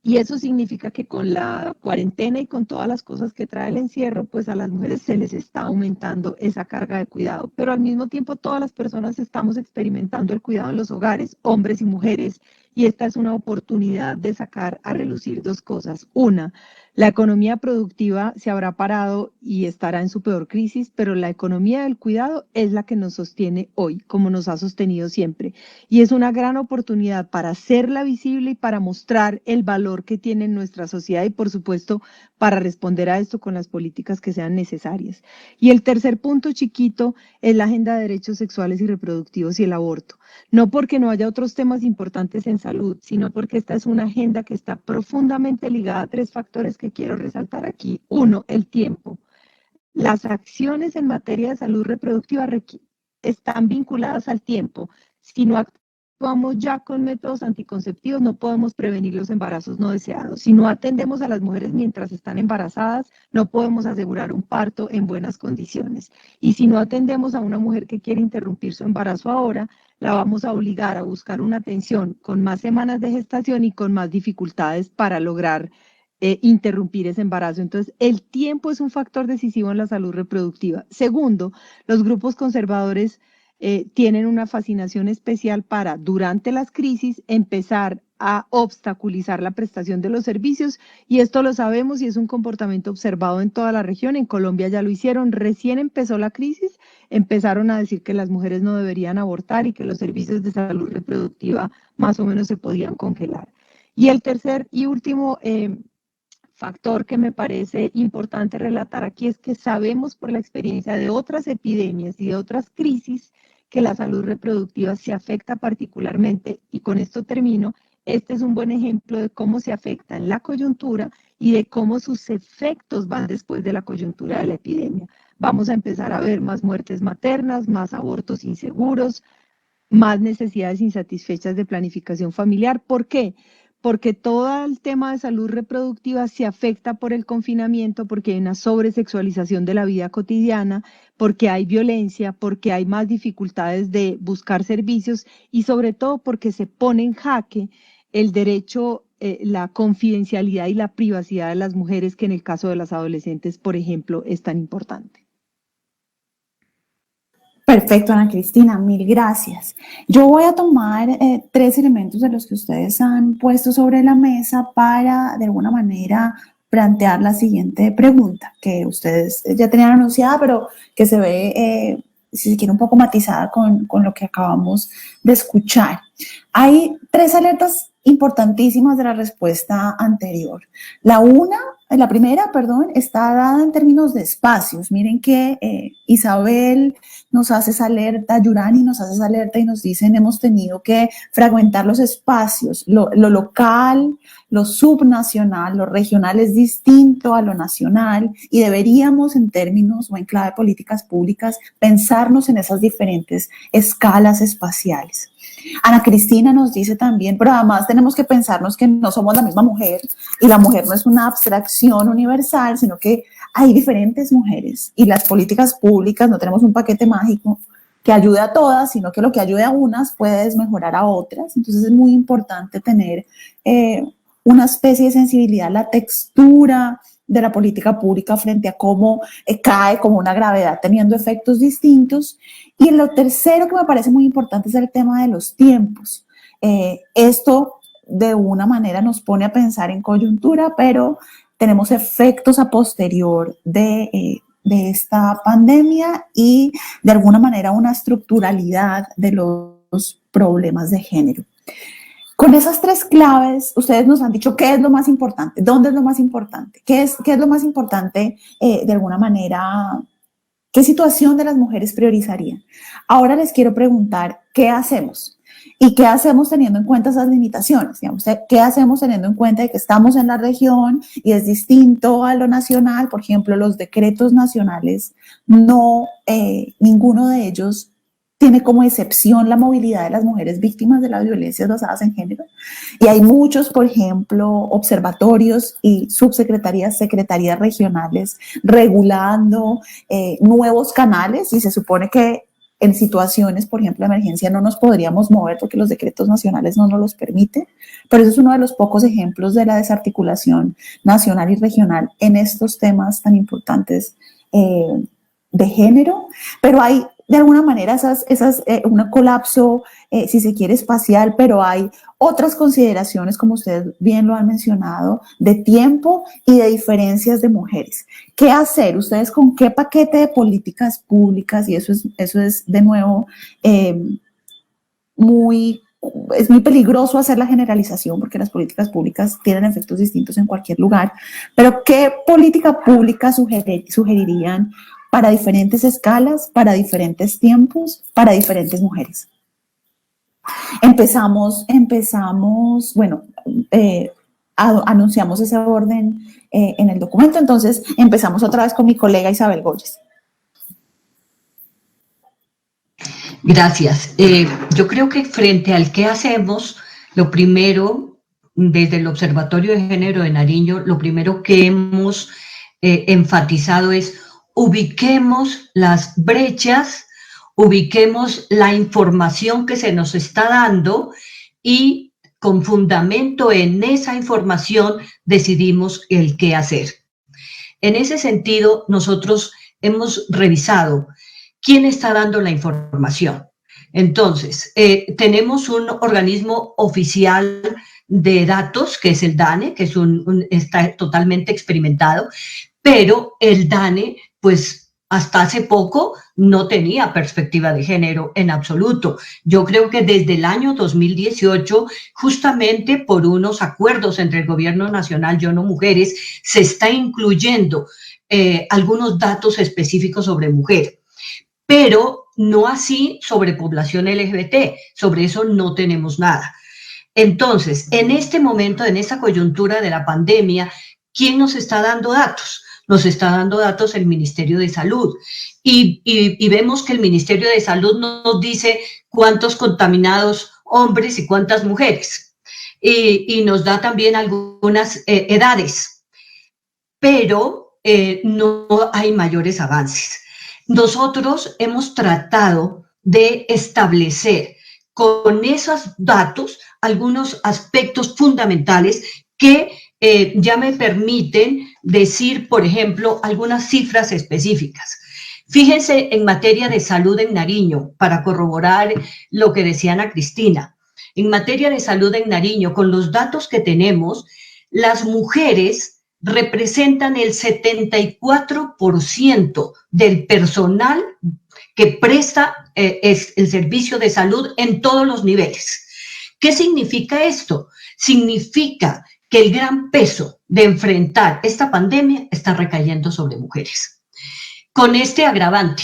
Y eso significa que con la cuarentena y con todas las cosas que trae el encierro, pues a las mujeres se les está aumentando esa carga de cuidado. Pero al mismo tiempo todas las personas estamos experimentando el cuidado en los hogares, hombres y mujeres. Y esta es una oportunidad de sacar a relucir 2 cosas. Una, la economía productiva se habrá parado y estará en su peor crisis, pero la economía del cuidado es la que nos sostiene hoy, como nos ha sostenido siempre. Y es una gran oportunidad para hacerla visible y para mostrar el valor que tiene en nuestra sociedad y, por supuesto, para responder a esto con las políticas que sean necesarias. Y el tercer punto chiquito es la agenda de derechos sexuales y reproductivos y el aborto. No porque no haya otros temas importantes en salud, sino porque esta es una agenda que está profundamente ligada a 3 factores que quiero resaltar aquí. 1, el tiempo. Las acciones en materia de salud reproductiva están vinculadas al tiempo. Si no actuamos ya con métodos anticonceptivos, no podemos prevenir los embarazos no deseados. Si no atendemos a las mujeres mientras están embarazadas, no podemos asegurar un parto en buenas condiciones. Y si no atendemos a una mujer que quiere interrumpir su embarazo ahora, la vamos a obligar a buscar una atención con más semanas de gestación y con más dificultades para lograr interrumpir ese embarazo. Entonces, el tiempo es un factor decisivo en la salud reproductiva. Segundo, los grupos conservadores tienen una fascinación especial para, durante las crisis, empezar a obstaculizar la prestación de los servicios, y esto lo sabemos y es un comportamiento observado en toda la región. En Colombia ya lo hicieron, recién empezó la crisis, empezaron a decir que las mujeres no deberían abortar y que los servicios de salud reproductiva más o menos se podían congelar. Y el tercer y último factor que me parece importante relatar aquí es que sabemos por la experiencia de otras epidemias y de otras crisis que la salud reproductiva se afecta particularmente, y con esto termino. Este es un buen ejemplo de cómo se afecta en la coyuntura y de cómo sus efectos van después de la coyuntura de la epidemia. Vamos a empezar a ver más muertes maternas, más abortos inseguros, más necesidades insatisfechas de planificación familiar. ¿Por qué? Porque todo el tema de salud reproductiva se afecta por el confinamiento, porque hay una sobresexualización de la vida cotidiana, porque hay violencia, porque hay más dificultades de buscar servicios y sobre todo porque se pone en jaque el derecho, la confidencialidad y la privacidad de las mujeres, que en el caso de las adolescentes, por ejemplo, es tan importante. Perfecto, Ana Cristina, mil gracias. Yo voy a tomar 3 elementos de los que ustedes han puesto sobre la mesa para, de alguna manera, plantear la siguiente pregunta, que ustedes ya tenían anunciada, pero que se ve, si se quiere, un poco matizada con lo que acabamos de escuchar. Hay 3 alertas importantísimas de la respuesta anterior. La primera, está dada en términos de espacios. Miren que Isabel nos hace esa alerta, Yurani nos hace esa alerta y nos dicen: hemos tenido que fragmentar los espacios, lo local, lo subnacional, lo regional es distinto a lo nacional, y deberíamos, en términos o en clave de políticas públicas, pensarnos en esas diferentes escalas espaciales. Ana Cristina nos dice también, pero además tenemos que pensarnos que no somos la misma mujer, y la mujer no es una abstracción universal, sino que hay diferentes mujeres, y las políticas públicas no tenemos un paquete mágico que ayude a todas, sino que lo que ayude a unas puede desmejorar a otras. Entonces es muy importante tener una especie de sensibilidad a la textura de la política pública frente a cómo cae como una gravedad teniendo efectos distintos. Y lo tercero que me parece muy importante es el tema de los tiempos. Esto de una manera nos pone a pensar en coyuntura, pero tenemos efectos a posterior de esta pandemia y de alguna manera una estructuralidad de los problemas de género. Con esas 3 claves, ustedes nos han dicho qué es lo más importante, dónde es lo más importante, qué es lo más importante, de alguna manera, qué situación de las mujeres priorizarían. Ahora les quiero preguntar, ¿qué hacemos? ¿Y qué hacemos teniendo en cuenta esas limitaciones? Digamos, ¿qué hacemos teniendo en cuenta de que estamos en la región y es distinto a lo nacional? Por ejemplo, los decretos nacionales, ninguno de ellos tiene como excepción la movilidad de las mujeres víctimas de las violencias basadas en género. Y hay muchos, por ejemplo, observatorios y subsecretarías, secretarías regionales regulando nuevos canales, y se supone que en situaciones, por ejemplo, de emergencia no nos podríamos mover porque los decretos nacionales no nos los permiten, pero eso es uno de los pocos ejemplos de la desarticulación nacional y regional en estos temas tan importantes de género. Pero hay de alguna manera un colapso, si se quiere, espacial, pero hay otras consideraciones, como ustedes bien lo han mencionado, de tiempo y de diferencias de mujeres. ¿Qué hacer? ¿Ustedes con qué paquete de políticas públicas? Y eso es de nuevo, es muy peligroso hacer la generalización, porque las políticas públicas tienen efectos distintos en cualquier lugar, pero ¿qué política pública sugerirían para diferentes escalas, para diferentes tiempos, para diferentes mujeres? Empezamos, bueno, anunciamos ese orden en el documento, entonces empezamos otra vez con mi colega Isabel Goyes. Gracias. Yo creo que frente al qué hacemos, lo primero, desde el Observatorio de Género de Nariño, lo primero que hemos enfatizado es: ubiquemos las brechas ubiquemos la información que se nos está dando y con fundamento en esa información decidimos el qué hacer. En ese sentido, nosotros hemos revisado quién está dando la información. Entonces, tenemos un organismo oficial de datos, que es el DANE, que está totalmente experimentado, pero el DANE, pues hasta hace poco no tenía perspectiva de género en absoluto. Yo creo que desde el año 2018, justamente por unos acuerdos entre el Gobierno Nacional Yo No Mujeres, se está incluyendo algunos datos específicos sobre mujer, pero no así sobre población LGBT. Sobre eso no tenemos nada. Entonces, en este momento, en esta coyuntura de la pandemia, ¿quién nos está dando datos? Nos está dando datos el Ministerio de Salud y vemos que el Ministerio de Salud nos dice cuántos contaminados hombres y cuántas mujeres y nos da también algunas edades, pero no hay mayores avances. Nosotros hemos tratado de establecer con esos datos algunos aspectos fundamentales que ya me permiten decir, por ejemplo, algunas cifras específicas. Fíjense en materia de salud en Nariño, para corroborar lo que decía Ana Cristina. En materia de salud en Nariño, con los datos que tenemos, las mujeres representan el 74% del personal que presta el servicio de salud en todos los niveles. ¿Qué significa esto? Significa que el gran peso de enfrentar esta pandemia está recayendo sobre mujeres. Con este agravante,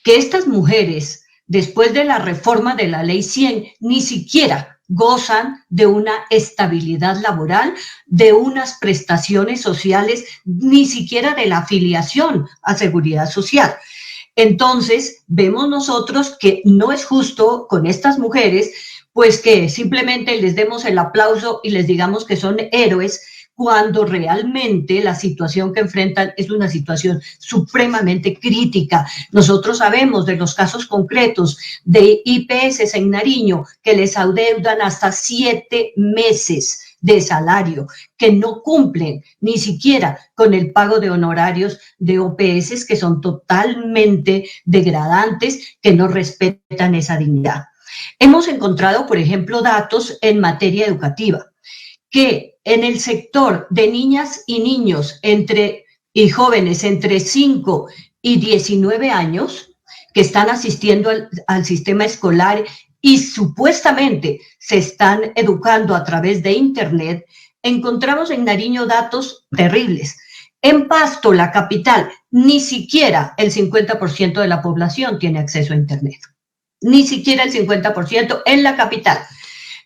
que estas mujeres, después de la reforma de la Ley 100, ni siquiera gozan de una estabilidad laboral, de unas prestaciones sociales, ni siquiera de la afiliación a seguridad social. Entonces, vemos nosotros que no es justo con estas mujeres, pues que simplemente les demos el aplauso y les digamos que son héroes, cuando realmente la situación que enfrentan es una situación supremamente crítica. Nosotros sabemos de los casos concretos de IPS en Nariño que les adeudan hasta 7 meses de salario, que no cumplen ni siquiera con el pago de honorarios de OPS, que son totalmente degradantes, que no respetan esa dignidad. Hemos encontrado, por ejemplo, datos en materia educativa, que en el sector de niñas y niños y jóvenes entre 5 y 19 años que están asistiendo al sistema escolar y supuestamente se están educando a través de Internet, encontramos en Nariño datos terribles. En Pasto, la capital, ni siquiera el 50% de la población tiene acceso a Internet. Ni siquiera el 50% en la capital.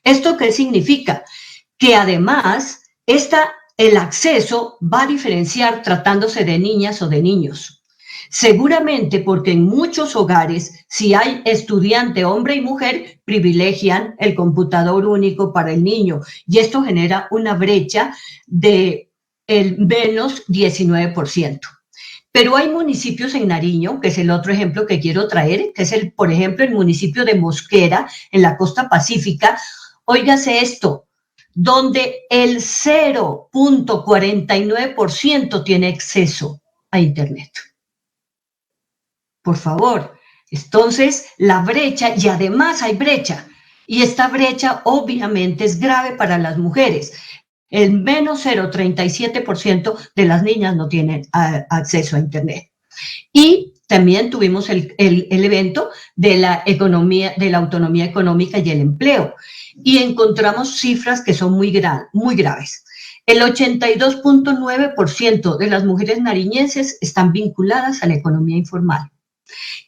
¿Esto qué significa? Que además el acceso va a diferenciar tratándose de niñas o de niños. Seguramente porque en muchos hogares, si hay estudiante, hombre y mujer, privilegian el computador único para el niño y esto genera una brecha de el menos 19%. Pero hay municipios en Nariño, que es el otro ejemplo que quiero traer, que es por ejemplo, el municipio de Mosquera, en la costa pacífica. Óigase esto, donde el 0.49% tiene acceso a Internet. Por favor, entonces la brecha, y además hay brecha, y esta brecha obviamente es grave para las mujeres. El menos 0.37% de las niñas no tienen acceso a Internet. Y también tuvimos el evento de la autonomía económica y el empleo. Y encontramos cifras que son muy graves. El 82.9% de las mujeres nariñenses están vinculadas a la economía informal.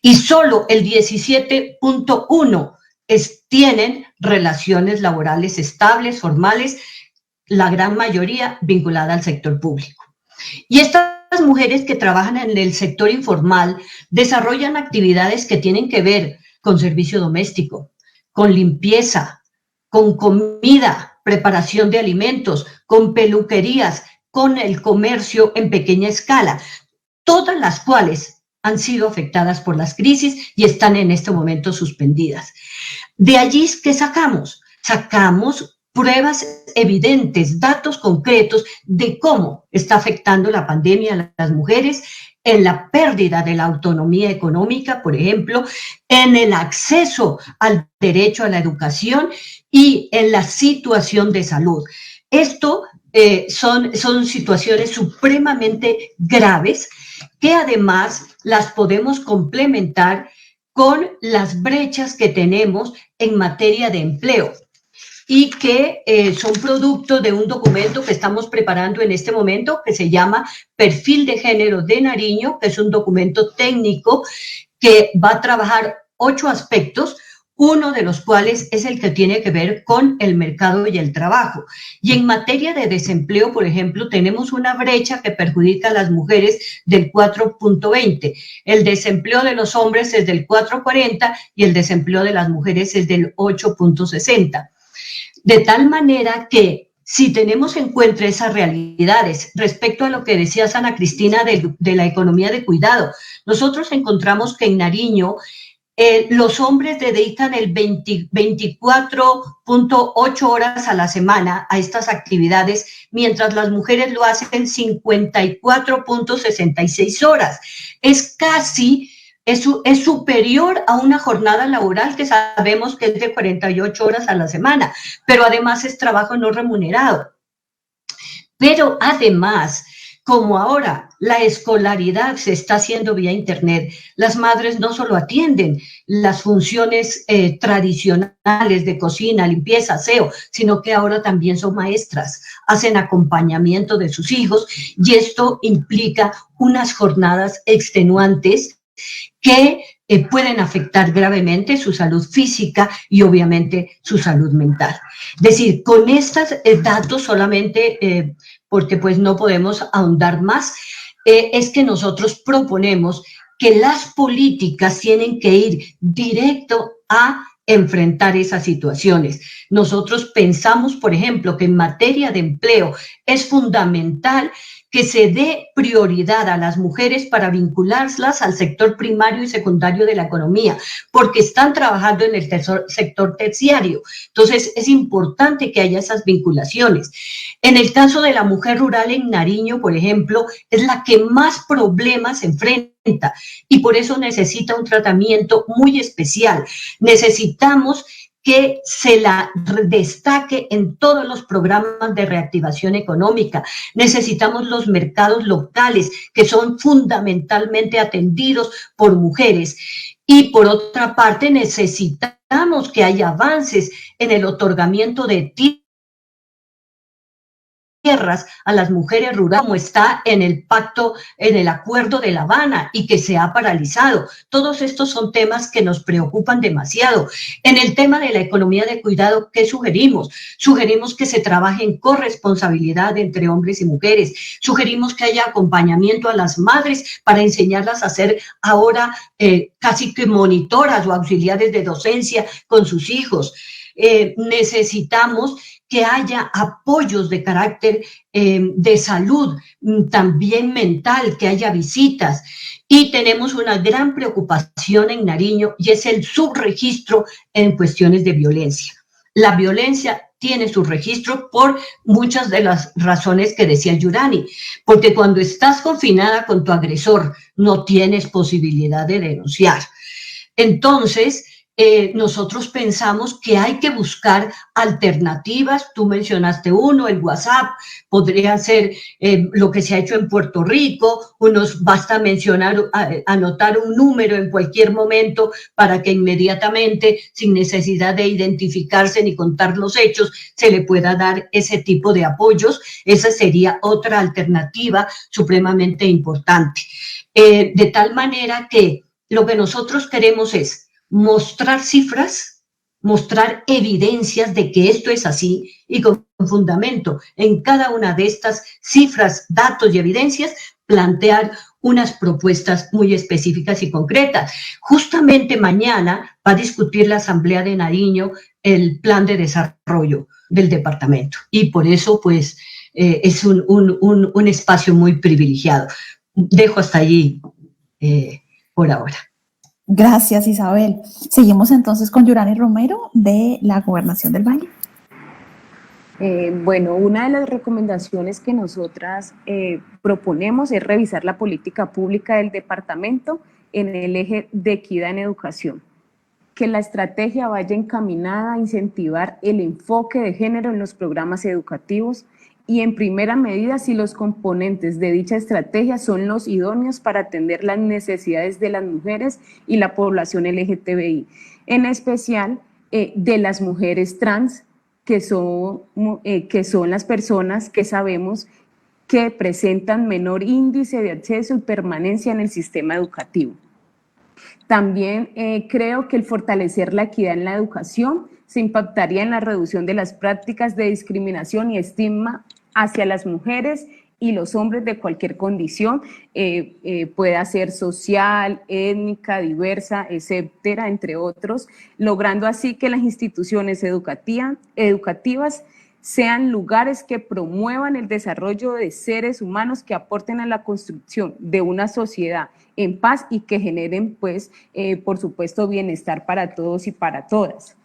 Y solo el 17.1% tienen relaciones laborales estables, formales, la gran mayoría vinculada al sector público. Y estas mujeres que trabajan en el sector informal desarrollan actividades que tienen que ver con servicio doméstico, con limpieza, con comida, preparación de alimentos, con peluquerías, con el comercio en pequeña escala, todas las cuales han sido afectadas por las crisis y están en este momento suspendidas. De allí, ¿qué sacamos? Sacamos pruebas evidentes, datos concretos de cómo está afectando la pandemia a las mujeres en la pérdida de la autonomía económica, por ejemplo, en el acceso al derecho a la educación y en la situación de salud. Esto son situaciones supremamente graves que además las podemos complementar con las brechas que tenemos en materia de empleo y que son producto de un documento que estamos preparando en este momento que se llama Perfil de Género de Nariño, que es un documento técnico que va a trabajar 8 aspectos, uno de los cuales es el que tiene que ver con el mercado y el trabajo. Y en materia de desempleo, por ejemplo, tenemos una brecha que perjudica a las mujeres del 4.20. El desempleo de los hombres es del 4.40 y el desempleo de las mujeres es del 8.60. De tal manera que si tenemos en cuenta esas realidades respecto a lo que decía Ana Cristina de la economía de cuidado, nosotros encontramos que en Nariño los hombres dedican el 24.8 horas a la semana a estas actividades, mientras las mujeres lo hacen 54.66 horas. Es casi... Es superior a una jornada laboral que sabemos que es de 48 horas a la semana, pero además es trabajo no remunerado. Pero además, como ahora la escolaridad se está haciendo vía internet, las madres no solo atienden las funciones tradicionales de cocina, limpieza, aseo, sino que ahora también son maestras, hacen acompañamiento de sus hijos y esto implica unas jornadas extenuantes que pueden afectar gravemente su salud física y obviamente su salud mental. Es decir, con estos datos solamente, porque pues no podemos ahondar más, es que nosotros proponemos que las políticas tienen que ir directo a enfrentar esas situaciones. Nosotros pensamos, por ejemplo, que en materia de empleo es fundamental que se dé prioridad a las mujeres para vincularlas al sector primario y secundario de la economía, porque están trabajando en el sector terciario. Entonces, es importante que haya esas vinculaciones. En el caso de la mujer rural en Nariño, por ejemplo, es la que más problemas enfrenta y por eso necesita un tratamiento muy especial. Necesitamos que se la destaque en todos los programas de reactivación económica. Necesitamos los mercados locales, que son fundamentalmente atendidos por mujeres. Y por otra parte, necesitamos que haya avances en el otorgamiento de tierras a las mujeres rurales, como está en el pacto, en el acuerdo de La Habana y que se ha paralizado. Todos estos son temas que nos preocupan demasiado. En el tema de la economía de cuidado, ¿qué sugerimos? Sugerimos que se trabaje en corresponsabilidad entre hombres y mujeres. Sugerimos que haya acompañamiento a las madres para enseñarlas a ser ahora casi que monitoras o auxiliares de docencia con sus hijos. Necesitamos que haya apoyos de carácter de salud, también mental, que haya visitas. Y tenemos una gran preocupación en Nariño y es el subregistro en cuestiones de violencia. La violencia tiene su registro por muchas de las razones que decía Yurani, porque cuando estás confinada con tu agresor no tienes posibilidad de denunciar. Entonces, nosotros pensamos que hay que buscar alternativas. Tú mencionaste uno, el WhatsApp, podría ser lo que se ha hecho en Puerto Rico. Basta mencionar, anotar un número en cualquier momento para que inmediatamente, sin necesidad de identificarse ni contar los hechos, se le pueda dar ese tipo de apoyos. Esa sería otra alternativa supremamente importante. De tal manera que lo que nosotros queremos es mostrar cifras, mostrar evidencias de que esto es así y con fundamento en cada una de estas cifras, datos y evidencias, plantear unas propuestas muy específicas y concretas. Justamente mañana va a discutir la Asamblea de Nariño el plan de desarrollo del departamento y por eso pues es un espacio muy privilegiado. Dejo hasta allí, por ahora. Gracias, Isabel. Seguimos entonces con Yurani Romero de la Gobernación del Valle. Bueno, una de las recomendaciones que nosotras proponemos es revisar la política pública del departamento en el eje de equidad en educación. Que la estrategia vaya encaminada a incentivar el enfoque de género en los programas educativos y en primera medida si los componentes de dicha estrategia son los idóneos para atender las necesidades de las mujeres y la población LGTBI, en especial de las mujeres trans, que son las personas que sabemos que presentan menor índice de acceso y permanencia en el sistema educativo. También creo que el fortalecer la equidad en la educación se impactaría en la reducción de las prácticas de discriminación y estigma hacia las mujeres y los hombres de cualquier condición, pueda ser social, étnica, diversa, etcétera, entre otros, logrando así que las instituciones educativas sean lugares que promuevan el desarrollo de seres humanos que aporten a la construcción de una sociedad en paz y que generen, pues, por supuesto, bienestar para todos y para todas.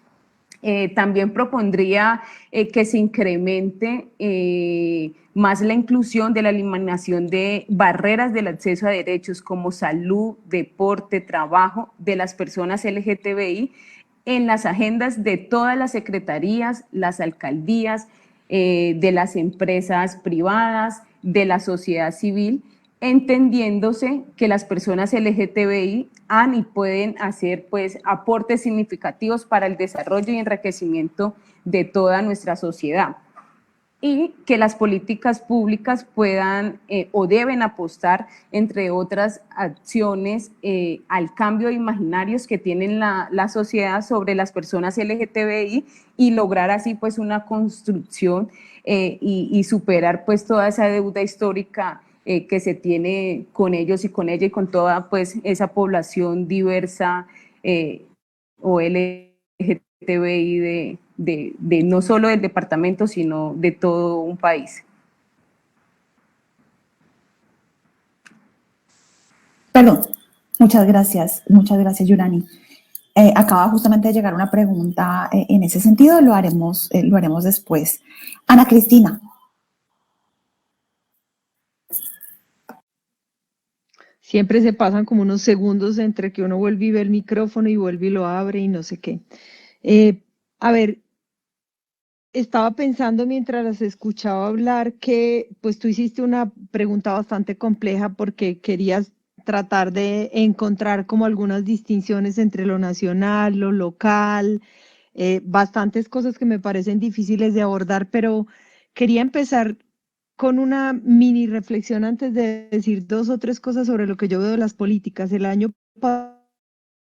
También propondría que se incremente más la inclusión de la eliminación de barreras del acceso a derechos como salud, deporte, trabajo de las personas LGTBI en las agendas de todas las secretarías, las alcaldías, de las empresas privadas, de la sociedad civil, entendiéndose que las personas LGTBI han y pueden hacer, pues, aportes significativos para el desarrollo y enriquecimiento de toda nuestra sociedad, y que las políticas públicas puedan o deben apostar, entre otras acciones, al cambio de imaginarios que tienen la sociedad sobre las personas LGTBI y lograr así, pues, una construcción y superar, pues, toda esa deuda histórica que se tiene con ellos y con ella y con toda, pues, esa población diversa o LGTBI de no solo del departamento, sino de todo un país. Perdón, muchas gracias, Yurani. Acaba justamente de llegar una pregunta en ese sentido, lo haremos después. Ana Cristina. Siempre se pasan como unos segundos entre que uno vuelve y ve el micrófono y vuelve y lo abre y no sé qué. A ver, estaba pensando mientras las escuchaba hablar que pues tú hiciste una pregunta bastante compleja porque querías tratar de encontrar como algunas distinciones entre lo nacional, lo local, bastantes cosas que me parecen difíciles de abordar, pero quería empezar con una mini reflexión antes de decir 2 o 3 cosas sobre lo que yo veo de las políticas. El año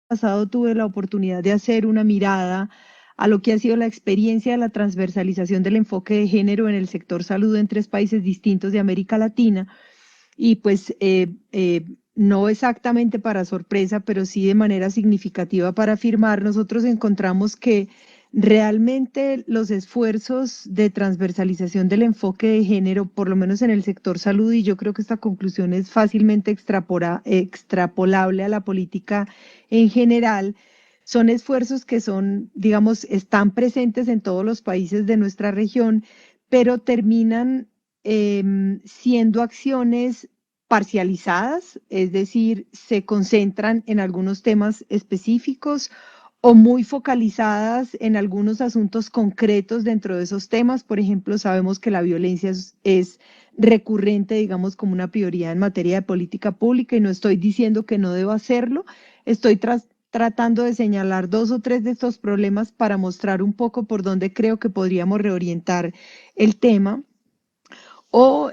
pasado tuve la oportunidad de hacer una mirada a lo que ha sido la experiencia de la transversalización del enfoque de género en el sector salud en 3 países distintos de América Latina. Y pues no exactamente para sorpresa, pero sí de manera significativa para afirmar, nosotros encontramos que realmente los esfuerzos de transversalización del enfoque de género, por lo menos en el sector salud, y yo creo que esta conclusión es fácilmente extrapolable a la política en general, son esfuerzos que son, digamos, están presentes en todos los países de nuestra región, pero terminan siendo acciones parcializadas, es decir, se concentran en algunos temas específicos o muy focalizadas en algunos asuntos concretos dentro de esos temas. Por ejemplo, sabemos que la violencia es recurrente, digamos, como una prioridad en materia de política pública, y no estoy diciendo que no deba hacerlo, estoy tratando de señalar 2 o 3 de estos problemas para mostrar un poco por dónde creo que podríamos reorientar el tema. O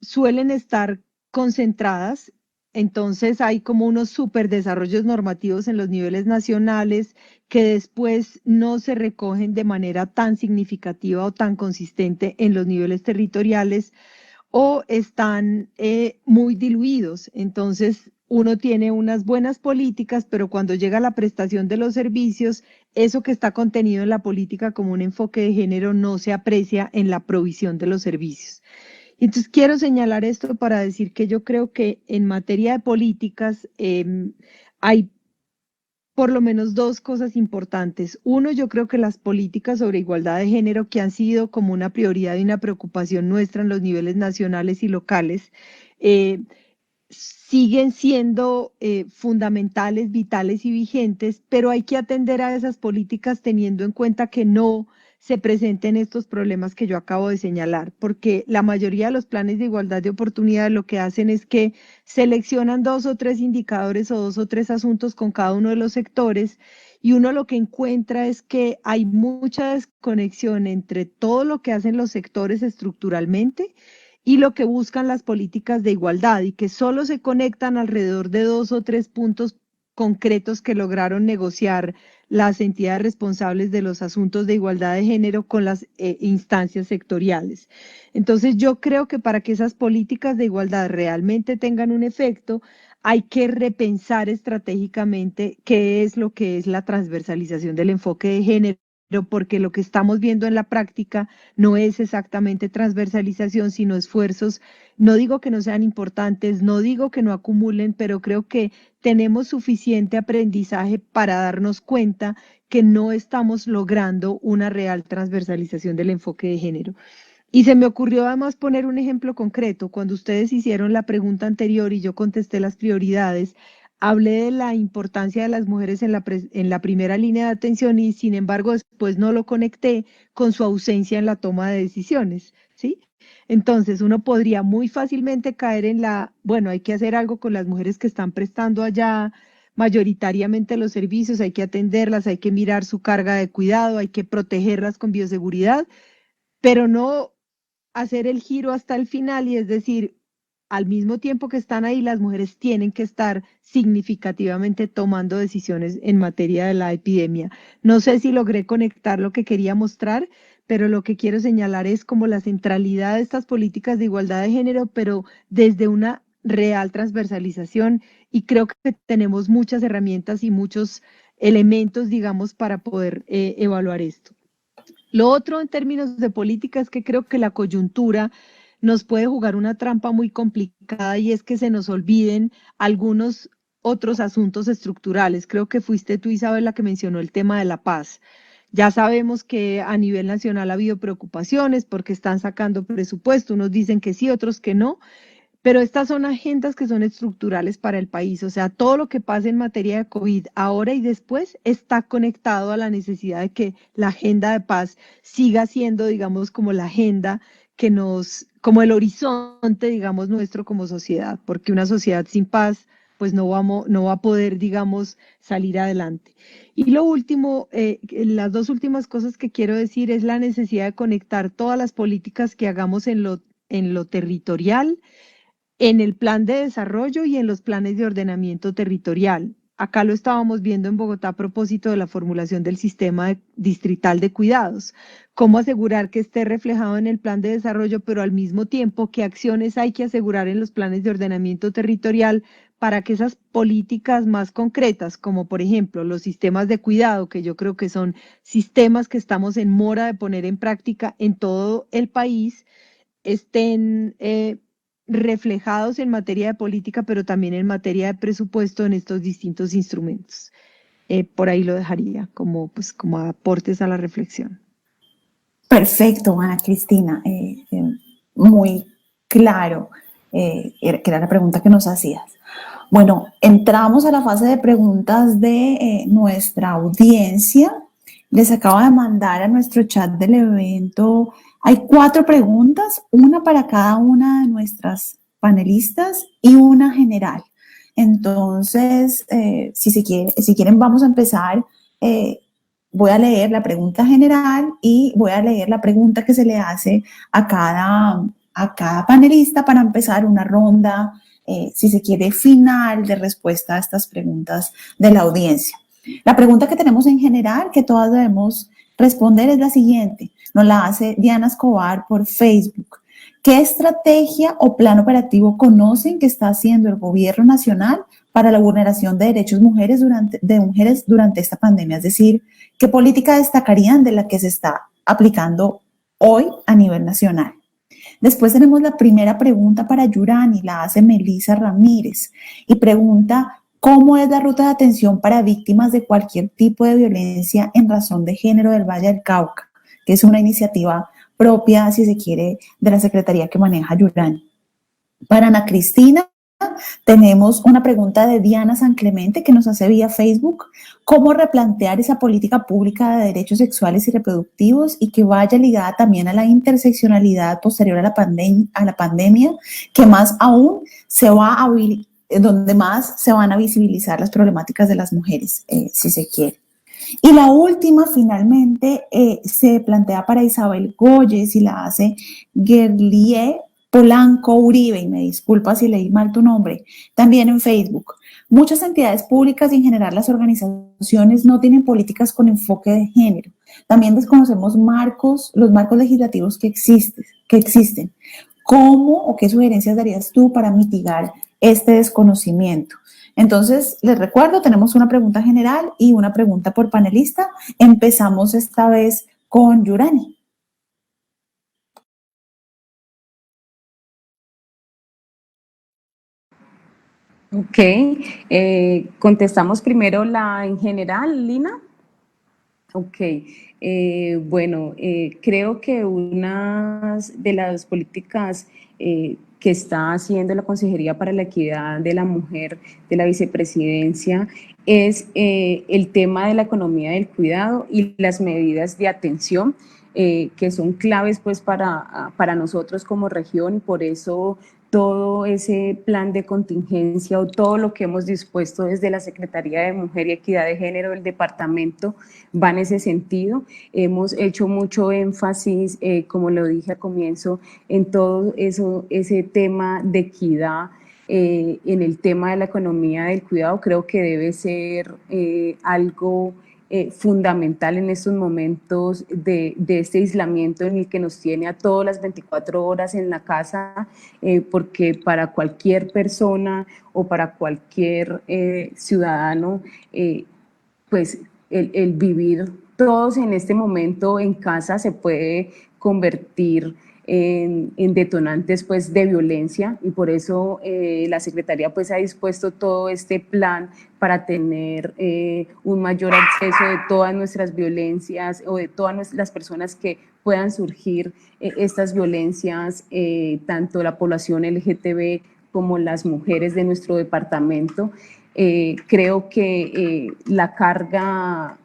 suelen estar concentradas, entonces hay como unos superdesarrollos normativos en los niveles nacionales que después no se recogen de manera tan significativa o tan consistente en los niveles territoriales, o están muy diluidos. Entonces uno tiene unas buenas políticas, pero cuando llega la prestación de los servicios, eso que está contenido en la política como un enfoque de género no se aprecia en la provisión de los servicios. Y entonces quiero señalar esto para decir que yo creo que en materia de políticas hay por lo menos dos cosas importantes. Uno, yo creo que las políticas sobre igualdad de género, que han sido como una prioridad y una preocupación nuestra en los niveles nacionales y locales, siguen siendo fundamentales, vitales y vigentes, pero hay que atender a esas políticas teniendo en cuenta que no se presenten estos problemas que yo acabo de señalar, porque la mayoría de los planes de igualdad de oportunidad lo que hacen es que seleccionan 2 o 3 indicadores o 2 o 3 asuntos con cada uno de los sectores, y uno lo que encuentra es que hay mucha desconexión entre todo lo que hacen los sectores estructuralmente y lo que buscan las políticas de igualdad, y que solo se conectan alrededor de 2 o 3 puntos concretos que lograron negociar las entidades responsables de los asuntos de igualdad de género con las instancias sectoriales. Entonces yo creo que para que esas políticas de igualdad realmente tengan un efecto, hay que repensar estratégicamente qué es lo que es la transversalización del enfoque de género, porque lo que estamos viendo en la práctica no es exactamente transversalización, sino esfuerzos. No digo que no sean importantes, no digo que no acumulen, pero creo que tenemos suficiente aprendizaje para darnos cuenta que no estamos logrando una real transversalización del enfoque de género. Y se me ocurrió además poner un ejemplo concreto. Cuando ustedes hicieron la pregunta anterior y yo contesté las prioridades, hablé de la importancia de las mujeres en la primera línea de atención, y sin embargo después no lo conecté con su ausencia en la toma de decisiones, ¿sí? Entonces uno podría muy fácilmente caer en bueno, hay que hacer algo con las mujeres que están prestando allá mayoritariamente los servicios, hay que atenderlas, hay que mirar su carga de cuidado, hay que protegerlas con bioseguridad, pero no hacer el giro hasta el final, y es decir, al mismo tiempo que están ahí, las mujeres tienen que estar significativamente tomando decisiones en materia de la epidemia. No sé si logré conectar lo que quería mostrar, pero lo que quiero señalar es como la centralidad de estas políticas de igualdad de género, pero desde una real transversalización, y creo que tenemos muchas herramientas y muchos elementos, digamos, para poder evaluar esto. Lo otro en términos de política es que creo que la coyuntura nos puede jugar una trampa muy complicada, y es que se nos olviden algunos otros asuntos estructurales. Creo que fuiste tú, Isabel, la que mencionó el tema de la paz. Ya sabemos que a nivel nacional ha habido preocupaciones porque están sacando presupuesto, unos dicen que sí, otros que no, pero estas son agendas que son estructurales para el país. O sea, todo lo que pasa en materia de COVID ahora y después está conectado a la necesidad de que la agenda de paz siga siendo, digamos, como la agenda que como el horizonte, digamos, nuestro como sociedad, porque una sociedad sin paz, pues no va a poder, digamos, salir adelante. Y lo último, las dos últimas cosas que quiero decir es la necesidad de conectar todas las políticas que hagamos en lo territorial, en el plan de desarrollo y en los planes de ordenamiento territorial. Acá lo estábamos viendo en Bogotá a propósito de la formulación del sistema distrital de cuidados. Cómo asegurar que esté reflejado en el plan de desarrollo, pero al mismo tiempo qué acciones hay que asegurar en los planes de ordenamiento territorial para que esas políticas más concretas, como por ejemplo los sistemas de cuidado, que yo creo que son sistemas que estamos en mora de poner en práctica en todo el país, estén reflejados en materia de política, pero también en materia de presupuesto en estos distintos instrumentos. Por ahí lo dejaría como aportes a la reflexión. Perfecto, Ana Cristina. Muy claro, que era la pregunta que nos hacías. Bueno, entramos a la fase de preguntas de nuestra audiencia. Les acabo de mandar a nuestro chat del evento. Hay 4 preguntas, una para cada una de nuestras panelistas y una general. Entonces, si quieren, vamos a empezar. Voy a leer la pregunta general y voy a leer la pregunta que se le hace a cada panelista para empezar una ronda, si se quiere, final de respuesta a estas preguntas de la audiencia. La pregunta que tenemos en general, que todas debemos responder, es la siguiente. Nos la hace Diana Escobar por Facebook. ¿Qué estrategia o plan operativo conocen que está haciendo el gobierno nacional para la vulneración de derechos de mujeres durante esta pandemia? Es decir, ¿qué política destacarían de la que se está aplicando hoy a nivel nacional? Después tenemos la primera pregunta para Yurani, la hace Melissa Ramírez y pregunta: ¿cómo es la ruta de atención para víctimas de cualquier tipo de violencia en razón de género del Valle del Cauca? Que es una iniciativa propia, si se quiere, de la Secretaría que maneja Yurani. Para Ana Cristina, tenemos una pregunta de Diana San Clemente que nos hace vía Facebook: ¿cómo replantear esa política pública de derechos sexuales y reproductivos y que vaya ligada también a la interseccionalidad posterior a la pandemia, que más aún se va a donde más se van a visibilizar las problemáticas de las mujeres, si se quiere? Y la última, finalmente, se plantea para Isabel Goyes y la hace Gerlie Polanco Uribe, y me disculpa si leí mal tu nombre, también en Facebook. Muchas entidades públicas y en general las organizaciones no tienen políticas con enfoque de género. También desconocemos los marcos legislativos que existen. ¿Cómo o qué sugerencias darías tú para mitigar este desconocimiento? Entonces, les recuerdo, tenemos una pregunta general y una pregunta por panelista. Empezamos esta vez con Yurani. Ok, contestamos primero la en general, Lina. Ok, bueno, creo que una de las políticas que está haciendo la Consejería para la Equidad de la Mujer de la Vicepresidencia es el tema de la economía del cuidado y las medidas de atención que son claves pues para nosotros como región, y por eso todo ese plan de contingencia o todo lo que hemos dispuesto desde la Secretaría de Mujer y Equidad de Género del departamento va en ese sentido. Hemos hecho mucho énfasis, como lo dije al comienzo, en todo ese tema de equidad, en el tema de la economía del cuidado. Creo que debe ser algo fundamental en estos momentos de este aislamiento en el que nos tiene a todas las 24 horas en la casa, porque para cualquier persona o para cualquier ciudadano, pues el vivir todos en este momento en casa se puede convertir en detonantes pues de violencia, y por eso la Secretaría pues ha dispuesto todo este plan para tener un mayor acceso de todas nuestras violencias o de todas las personas que puedan surgir estas violencias, tanto la población LGTB como las mujeres de nuestro departamento. Creo que la carga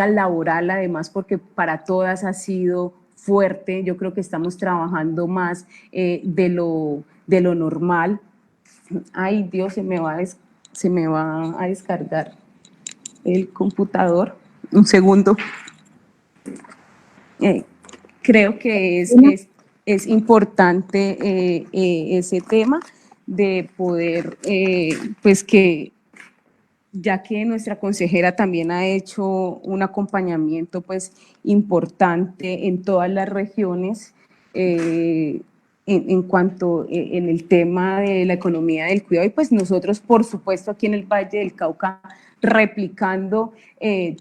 laboral, además, porque para todas ha sido fuerte. Yo creo que estamos trabajando más de lo normal. Ay, Dios, se me va a descargar el computador. Un segundo. Creo que es importante ese tema de poder, pues que ya que nuestra consejera también ha hecho un acompañamiento pues importante en todas las regiones en cuanto en el tema de la economía del cuidado, y pues nosotros por supuesto aquí en el Valle del Cauca replicando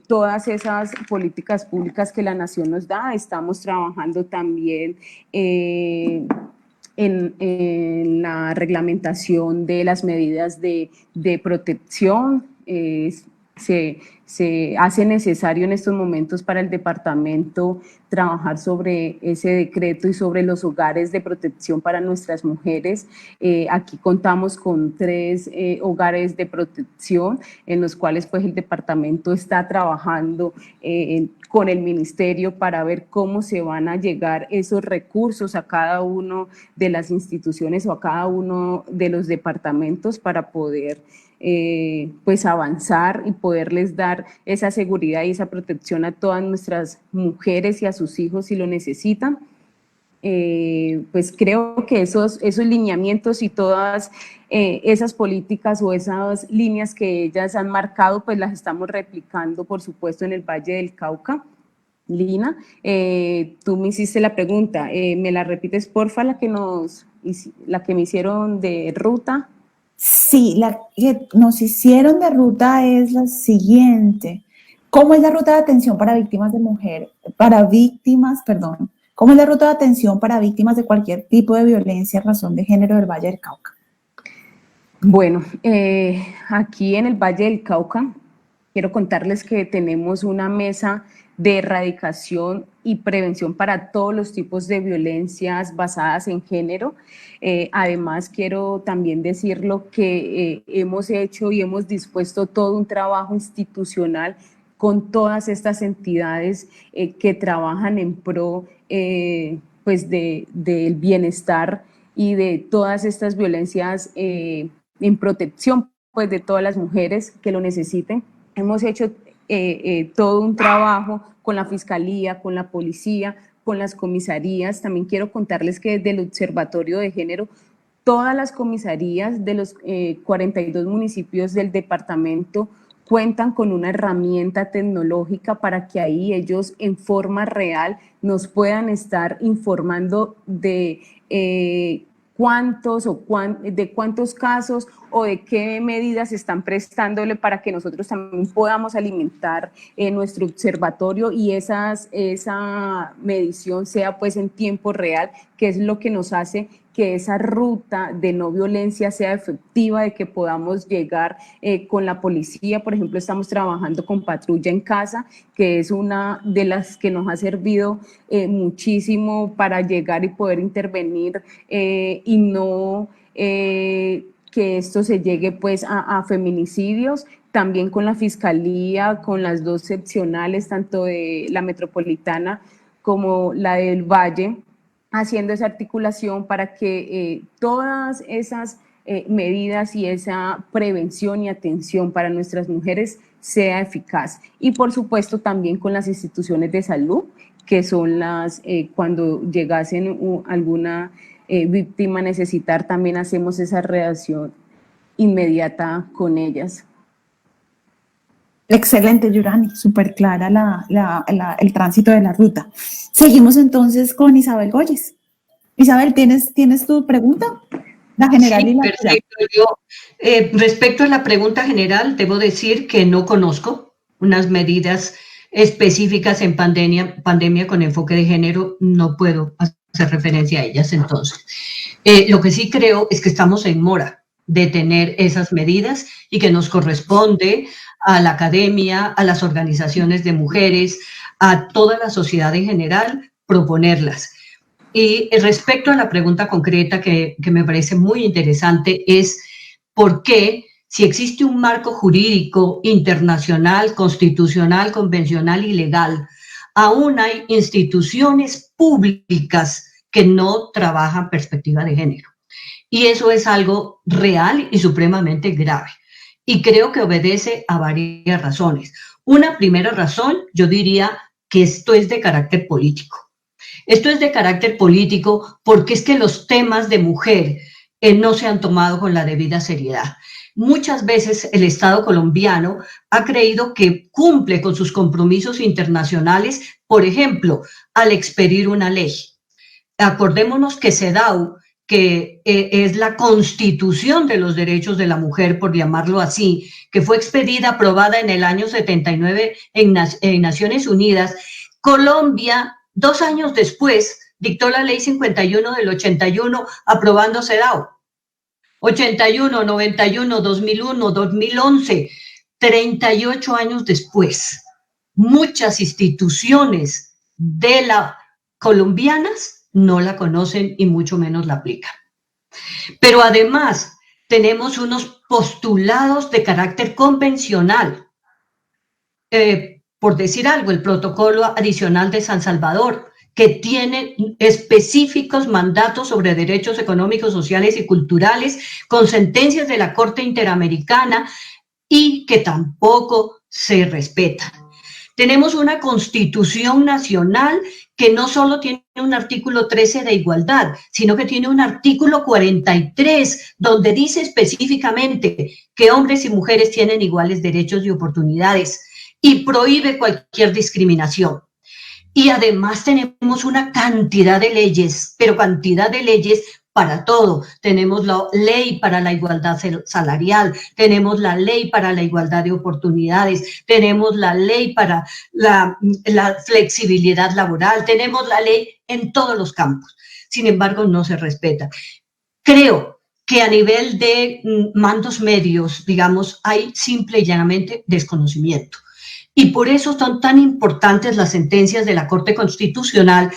todas esas políticas públicas que la nación nos da. Estamos trabajando también en la reglamentación de las medidas de protección. Se hace necesario en estos momentos para el departamento trabajar sobre ese decreto y sobre los hogares de protección para nuestras mujeres. Aquí contamos con 3 hogares de protección en los cuales pues el departamento está trabajando con el ministerio para ver cómo se van a llegar esos recursos a cada uno de las instituciones o a cada uno de los departamentos para poder pues avanzar y poderles dar esa seguridad y esa protección a todas nuestras mujeres y a sus hijos si lo necesitan. Pues creo que esos lineamientos y todas esas políticas o esas líneas que ellas han marcado, pues las estamos replicando, por supuesto, en el Valle del Cauca. Lina, tú me hiciste la pregunta, ¿me la repites porfa, la que me hicieron de ruta? Sí, la que nos hicieron de ruta es la siguiente. ¿Cómo es la ruta de atención para víctimas ¿Cómo es la ruta de atención para víctimas de cualquier tipo de violencia a razón de género del Valle del Cauca? Bueno, aquí en el Valle del Cauca, quiero contarles que tenemos una mesa de erradicación y prevención para todos los tipos de violencias basadas en género. Además, quiero también decirlo que hemos hecho y hemos dispuesto todo un trabajo institucional con todas estas entidades que trabajan en pro pues del bienestar y de todas estas violencias en protección pues, de todas las mujeres que lo necesiten. Hemos hecho todo un trabajo con la Fiscalía, con la Policía, con las comisarías. También quiero contarles que desde el Observatorio de Género, todas las comisarías de los 42 municipios del departamento cuentan con una herramienta tecnológica para que ahí ellos en forma real nos puedan estar informando de cuántos casos o de qué medidas están prestándole para que nosotros también podamos alimentar nuestro observatorio y esa medición sea pues en tiempo real, que es lo que nos hace que esa ruta de no violencia sea efectiva, de que podamos llegar con la policía. Por ejemplo, estamos trabajando con Patrulla en Casa, que es una de las que nos ha servido muchísimo para llegar y poder intervenir y no que esto se llegue pues a feminicidios. También con la Fiscalía, con las dos seccionales, tanto de la metropolitana como la del Valle, haciendo esa articulación para que todas esas medidas y esa prevención y atención para nuestras mujeres sea eficaz. Y por supuesto también con las instituciones de salud, que son las, cuando llegasen alguna víctima a necesitar, también hacemos esa reacción inmediata con ellas. Excelente, Yurani, súper clara el tránsito de la ruta. Seguimos entonces con Isabel Goyes. Isabel, ¿tienes tu pregunta? La general sí, y la perfecto. Yo, respecto a la pregunta general, debo decir que no conozco unas medidas específicas en pandemia con enfoque de género, no puedo hacer referencia a ellas entonces. Lo que sí creo es que estamos en mora de tener esas medidas y que nos corresponde a la academia, a las organizaciones de mujeres, a toda la sociedad en general, proponerlas. Y respecto a la pregunta concreta que me parece muy interesante es ¿por qué, si existe un marco jurídico internacional, constitucional, convencional y legal, aún hay instituciones públicas que no trabajan perspectiva de género? Y eso es algo real y supremamente grave. Y creo que obedece a varias razones. Una primera razón, yo diría que esto es de carácter político. Esto es de carácter político porque es que los temas de mujer no se han tomado con la debida seriedad. Muchas veces el Estado colombiano ha creído que cumple con sus compromisos internacionales, por ejemplo, al expedir una ley. Acordémonos que CEDAW, que es la Constitución de los Derechos de la Mujer, por llamarlo así, que fue expedida, aprobada en el año 79 en Naciones Unidas, Colombia, 2 años después, dictó la Ley 51 del 81, aprobando CEDAW. 81, 91, 2001, 2011, 38 años después, muchas instituciones de la colombianas no la conocen y mucho menos la aplican. Pero además tenemos unos postulados de carácter convencional. Por decir algo, el protocolo adicional de San Salvador, que tiene específicos mandatos sobre derechos económicos, sociales y culturales, con sentencias de la Corte Interamericana y que tampoco se respetan. Tenemos una Constitución Nacional que no solo tiene un artículo 13 de igualdad, sino que tiene un artículo 43 donde dice específicamente que hombres y mujeres tienen iguales derechos y oportunidades y prohíbe cualquier discriminación. Y además tenemos una cantidad de leyes, pero cantidad de leyes para todo. Tenemos la ley para la igualdad salarial, tenemos la ley para la igualdad de oportunidades, tenemos la ley para la flexibilidad laboral, tenemos la ley en todos los campos. Sin embargo, no se respeta. Creo que a nivel de mandos medios, digamos, hay simple y llanamente desconocimiento. Y por eso son tan importantes las sentencias de la Corte Constitucional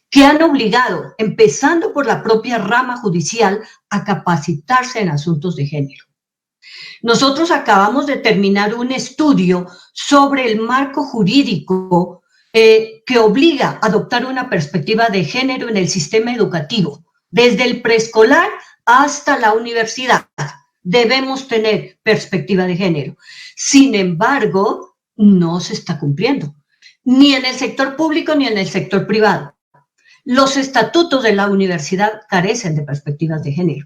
que han obligado, empezando por la propia rama judicial, a capacitarse en asuntos de género. Nosotros acabamos de terminar un estudio sobre el marco jurídico que obliga a adoptar una perspectiva de género en el sistema educativo, desde el preescolar hasta la universidad. Debemos tener perspectiva de género. Sin embargo, no se está cumpliendo, ni en el sector público ni en el sector privado. Los estatutos de la universidad carecen de perspectivas de género.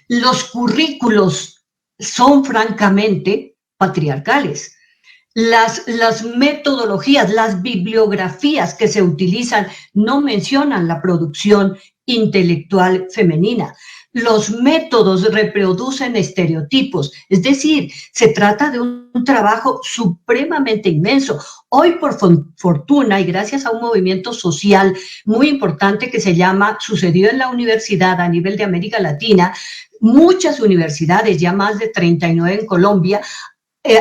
Los currículos son francamente patriarcales. Las metodologías, las bibliografías que se utilizan no mencionan la producción intelectual femenina. Los métodos reproducen estereotipos, es decir, se trata de un trabajo supremamente inmenso. Hoy, por fortuna y gracias a un movimiento social muy importante que se llama Sucedió en la Universidad a nivel de América Latina, muchas universidades, ya más de 39 en Colombia,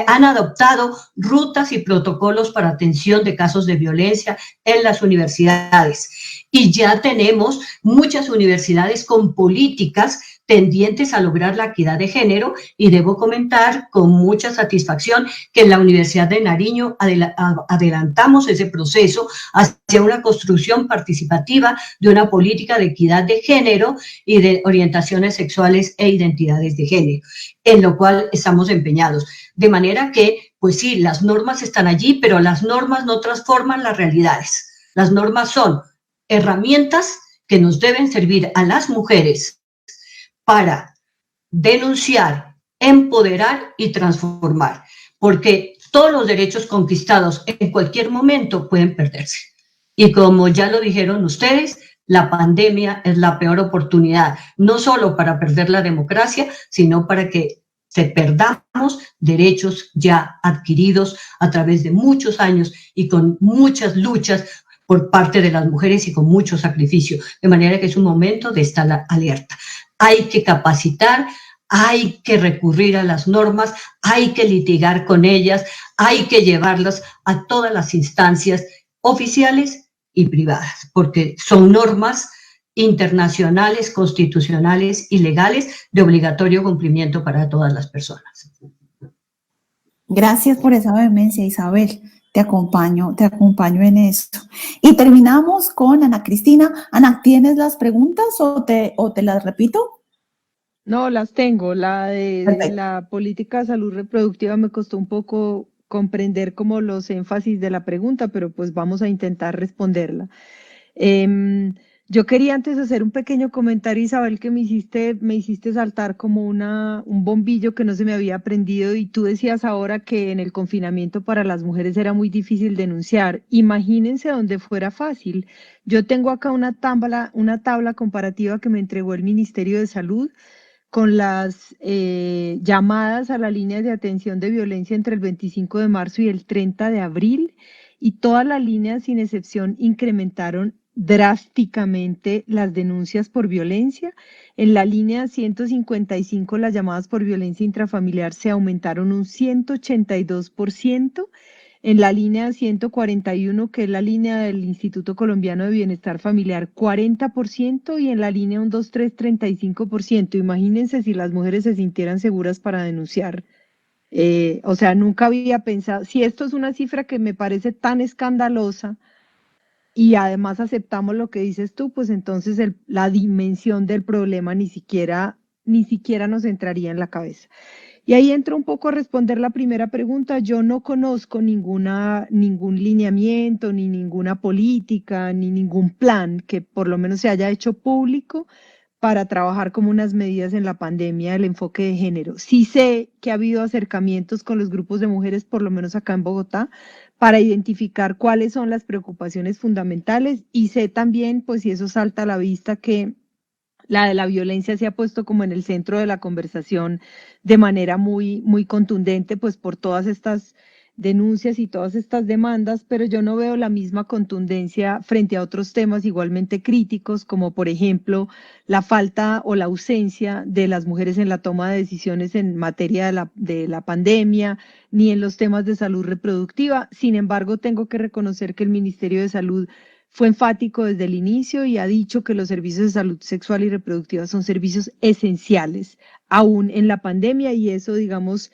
han adoptado rutas y protocolos para atención de casos de violencia en las universidades. Y ya tenemos muchas universidades con políticas tendientes a lograr la equidad de género, y debo comentar con mucha satisfacción que en la Universidad de Nariño adelantamos ese proceso hacia una construcción participativa de una política de equidad de género y de orientaciones sexuales e identidades de género, en lo cual estamos empeñados. De manera que, pues sí, las normas están allí, pero las normas no transforman las realidades. Las normas son herramientas que nos deben servir a las mujeres para denunciar, empoderar y transformar, porque todos los derechos conquistados en cualquier momento pueden perderse. Y como ya lo dijeron ustedes, la pandemia es la peor oportunidad, no solo para perder la democracia, sino para que se perdamos derechos ya adquiridos a través de muchos años y con muchas luchas por parte de las mujeres y con mucho sacrificio, de manera que es un momento de estar alerta. Hay que capacitar, hay que recurrir a las normas, hay que litigar con ellas, hay que llevarlas a todas las instancias oficiales y privadas, porque son normas internacionales, constitucionales y legales de obligatorio cumplimiento para todas las personas. Gracias por esa vehemencia, Isabel. Te acompaño en esto. Y terminamos con Ana Cristina. Ana, ¿tienes las preguntas o te las repito? No, las tengo. La de Perfecto. la política de salud reproductiva me costó un poco comprender como los énfasis de la pregunta, pero pues vamos a intentar responderla. Yo quería antes hacer un pequeño comentario, Isabel, que me hiciste saltar como un bombillo que no se me había prendido, y tú decías ahora que en el confinamiento para las mujeres era muy difícil denunciar. Imagínense donde fuera fácil. Yo tengo acá una tabla comparativa que me entregó el Ministerio de Salud con las llamadas a la línea de atención de violencia entre el 25 de marzo y el 30 de abril, y todas las líneas sin excepción incrementaron drásticamente las denuncias por violencia. En la línea 155 las llamadas por violencia intrafamiliar se aumentaron un 182%. En la línea 141, que es la línea del Instituto Colombiano de Bienestar Familiar, 40%, y en la línea 123, 35%. Imagínense si las mujeres se sintieran seguras para denunciar. O sea, nunca había pensado, si esto es una cifra que me parece tan escandalosa, y además aceptamos lo que dices tú, pues entonces la dimensión del problema ni siquiera nos entraría en la cabeza. Y ahí entro un poco a responder la primera pregunta. Yo no conozco ningún lineamiento, ni ninguna política, ni ningún plan que por lo menos se haya hecho público para trabajar como unas medidas en la pandemia del enfoque de género. Sí sé que ha habido acercamientos con los grupos de mujeres, por lo menos acá en Bogotá, para identificar cuáles son las preocupaciones fundamentales, y sé también, pues si eso salta a la vista, que La de la violencia se ha puesto como en el centro de la conversación de manera muy contundente, pues por todas estas denuncias y todas estas demandas, pero yo no veo la misma contundencia frente a otros temas igualmente críticos, como por ejemplo la falta o la ausencia de las mujeres en la toma de decisiones en materia de la pandemia, ni en los temas de salud reproductiva. Sin embargo, tengo que reconocer que el Ministerio de Salud fue enfático desde el inicio y ha dicho que los servicios de salud sexual y reproductiva son servicios esenciales, aún en la pandemia, y eso, digamos,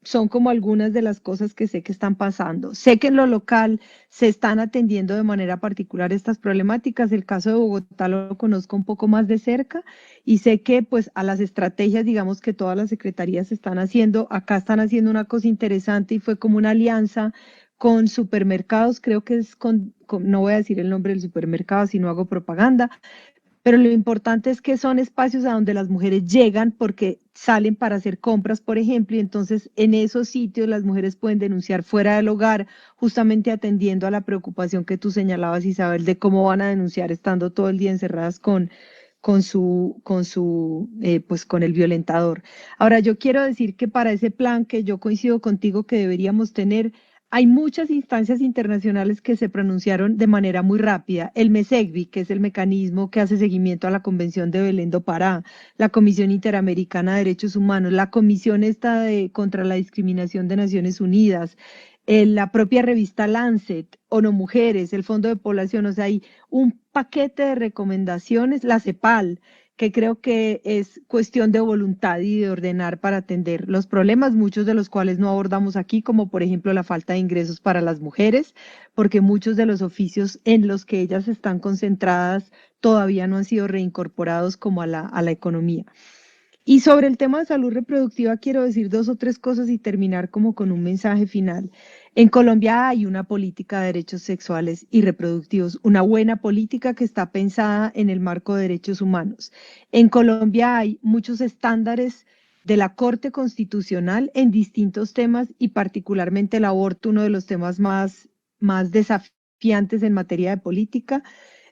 son como algunas de las cosas que sé que están pasando. Sé que en lo local se están atendiendo de manera particular estas problemáticas. El caso de Bogotá lo conozco un poco más de cerca y sé que pues a las estrategias, digamos, que todas las secretarías están haciendo, acá están haciendo una cosa interesante y fue como una alianza con supermercados, creo que es no voy a decir el nombre del supermercado si no hago propaganda, pero lo importante es que son espacios a donde las mujeres llegan porque salen para hacer compras, por ejemplo, y entonces en esos sitios las mujeres pueden denunciar fuera del hogar, justamente atendiendo a la preocupación que tú señalabas, Isabel, de cómo van a denunciar estando todo el día encerradas pues con el violentador. Ahora, yo quiero decir que para ese plan que yo coincido contigo que deberíamos tener, hay muchas instancias internacionales que se pronunciaron de manera muy rápida. El MESECBI, que es el mecanismo que hace seguimiento a la Convención de Belén do Pará, la Comisión Interamericana de Derechos Humanos, la Comisión contra la Discriminación de Naciones Unidas, la propia revista Lancet, ONU Mujeres, el Fondo de Población, o sea, hay un paquete de recomendaciones, la CEPAL, que creo que es cuestión de voluntad y de ordenar para atender los problemas, muchos de los cuales no abordamos aquí, como por ejemplo la falta de ingresos para las mujeres, porque muchos de los oficios en los que ellas están concentradas todavía no han sido reincorporados como a la economía. Y sobre el tema de salud reproductiva quiero decir 2 o 3 cosas y terminar como con un mensaje final. En Colombia hay una política de derechos sexuales y reproductivos, una buena política que está pensada en el marco de derechos humanos. En Colombia hay muchos estándares de la Corte Constitucional en distintos temas y particularmente el aborto, uno de los temas más desafiantes en materia de política.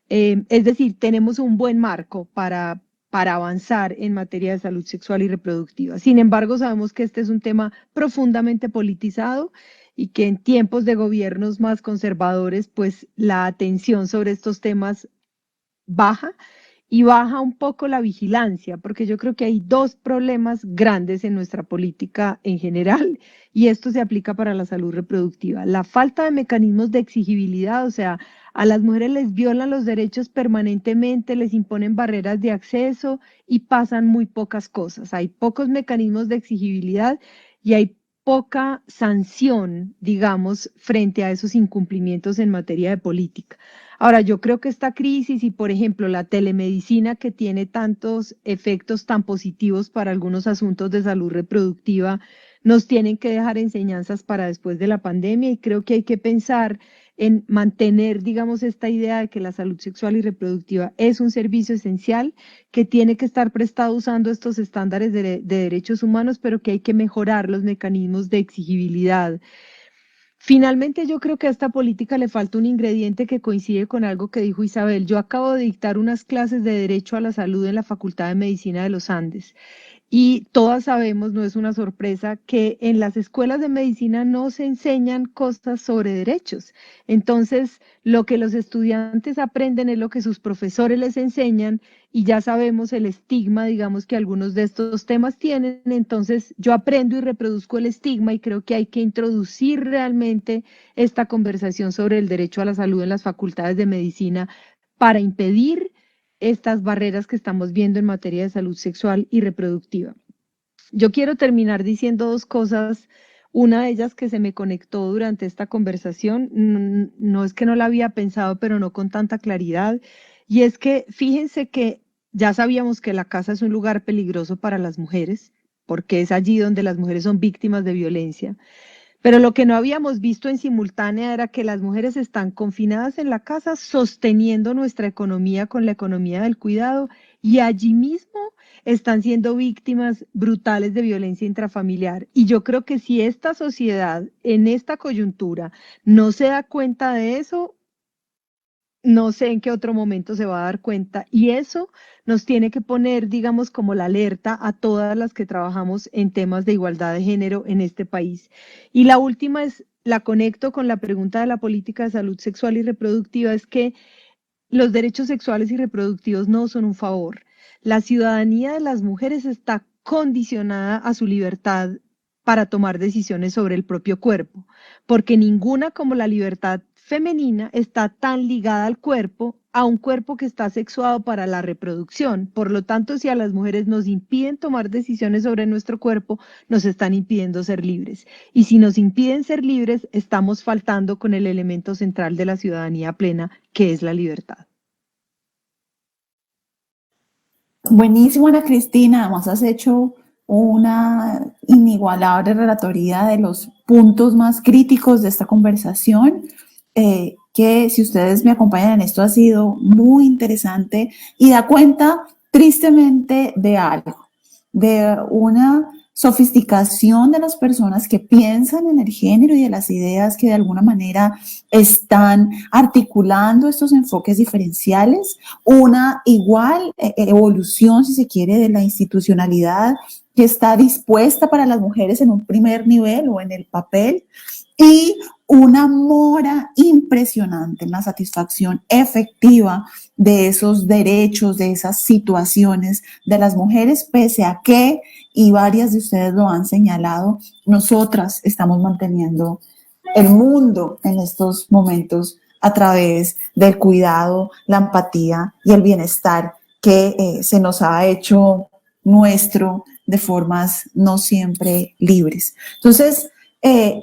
Es decir, tenemos un buen marco para avanzar en materia de salud sexual y reproductiva. Sin embargo, sabemos que este es un tema profundamente politizado y que en tiempos de gobiernos más conservadores, pues la atención sobre estos temas baja y baja un poco la vigilancia, porque yo creo que hay 2 problemas grandes en nuestra política en general, y esto se aplica para la salud reproductiva. La falta de mecanismos de exigibilidad, o sea, a las mujeres les violan los derechos permanentemente, les imponen barreras de acceso y pasan muy pocas cosas. Hay pocos mecanismos de exigibilidad y hay poca sanción, digamos, frente a esos incumplimientos en materia de política. Ahora, yo creo que esta crisis y, por ejemplo, la telemedicina que tiene tantos efectos tan positivos para algunos asuntos de salud reproductiva, nos tienen que dejar enseñanzas para después de la pandemia y creo que hay que pensar en mantener, digamos, esta idea de que la salud sexual y reproductiva es un servicio esencial, que tiene que estar prestado usando estos estándares de derechos humanos, pero que hay que mejorar los mecanismos de exigibilidad. Finalmente, yo creo que a esta política le falta un ingrediente que coincide con algo que dijo Isabel. Yo acabo de dictar unas clases de Derecho a la Salud en la Facultad de Medicina de los Andes. Y todas sabemos, no es una sorpresa, que en las escuelas de medicina no se enseñan cosas sobre derechos. Entonces, lo que los estudiantes aprenden es lo que sus profesores les enseñan y ya sabemos el estigma, digamos, que algunos de estos temas tienen. Entonces, yo aprendo y reproduzco el estigma y creo que hay que introducir realmente esta conversación sobre el derecho a la salud en las facultades de medicina para impedir estas barreras que estamos viendo en materia de salud sexual y reproductiva. Yo quiero terminar diciendo 2 cosas. Una de ellas que se me conectó durante esta conversación, no es que no la había pensado, pero no con tanta claridad, y es que fíjense que ya sabíamos que la casa es un lugar peligroso para las mujeres, porque es allí donde las mujeres son víctimas de violencia. Pero lo que no habíamos visto en simultánea era que las mujeres están confinadas en la casa sosteniendo nuestra economía con la economía del cuidado y allí mismo están siendo víctimas brutales de violencia intrafamiliar. Y yo creo que si esta sociedad en esta coyuntura no se da cuenta de eso, no sé en qué otro momento se va a dar cuenta. Y eso nos tiene que poner, digamos, como la alerta a todas las que trabajamos en temas de igualdad de género en este país. Y la última es, la conecto con la pregunta de la política de salud sexual y reproductiva, es que los derechos sexuales y reproductivos no son un favor. La ciudadanía de las mujeres está condicionada a su libertad para tomar decisiones sobre el propio cuerpo, porque ninguna como la libertad femenina está tan ligada al cuerpo, a un cuerpo que está sexuado para la reproducción. Por lo tanto, si a las mujeres nos impiden tomar decisiones sobre nuestro cuerpo, nos están impidiendo ser libres. Y si nos impiden ser libres, estamos faltando con el elemento central de la ciudadanía plena, que es la libertad. Buenísimo, Ana Cristina. Además, has hecho una inigualable relatoría de los puntos más críticos de esta conversación, que si ustedes me acompañan en esto ha sido muy interesante y da cuenta tristemente de algo, de una sofisticación de las personas que piensan en el género y de las ideas que de alguna manera están articulando estos enfoques diferenciales, una igual evolución, si se quiere, de la institucionalidad que está dispuesta para las mujeres en un primer nivel o en el papel, y una mora impresionante en la satisfacción efectiva de esos derechos, de esas situaciones de las mujeres, pese a que, y varias de ustedes lo han señalado, nosotras estamos manteniendo el mundo en estos momentos a través del cuidado, la empatía y el bienestar que se nos ha hecho nuestro de formas no siempre libres. Entonces,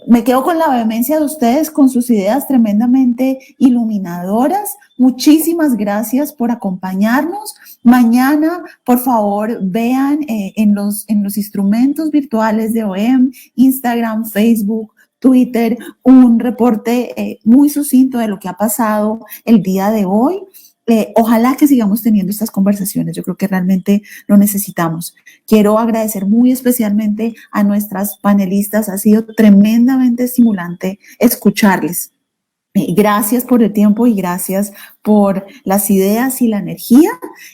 me quedo con la vehemencia de ustedes, con sus ideas tremendamente iluminadoras. Muchísimas gracias por acompañarnos. Mañana, por favor, vean en los instrumentos virtuales de OEM, Instagram, Facebook, Twitter, un reporte muy sucinto de lo que ha pasado el día de hoy. Ojalá que sigamos teniendo estas conversaciones. Yo creo que realmente lo necesitamos. Quiero agradecer muy especialmente a nuestras panelistas. Ha sido tremendamente estimulante escucharles. Gracias por el tiempo y gracias por las ideas y la energía.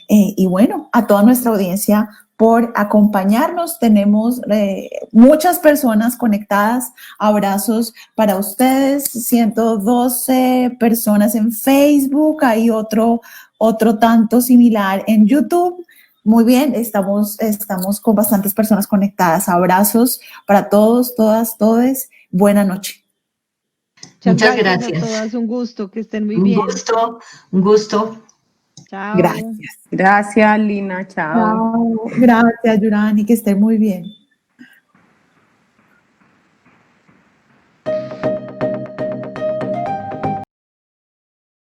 Y bueno, a toda nuestra audiencia por acompañarnos. Tenemos muchas personas conectadas. Abrazos para ustedes. 112 personas en Facebook. Hay otro tanto similar en YouTube. Muy bien, estamos con bastantes personas conectadas. Abrazos para todos, todas, todes. Buena noche. Muchas Gracias gracias. a todas, un gusto, que estén muy bien. Un gusto. Chao. Gracias. Gracias, Lina. Chao. Chao. Gracias, Yurani, que esté muy bien.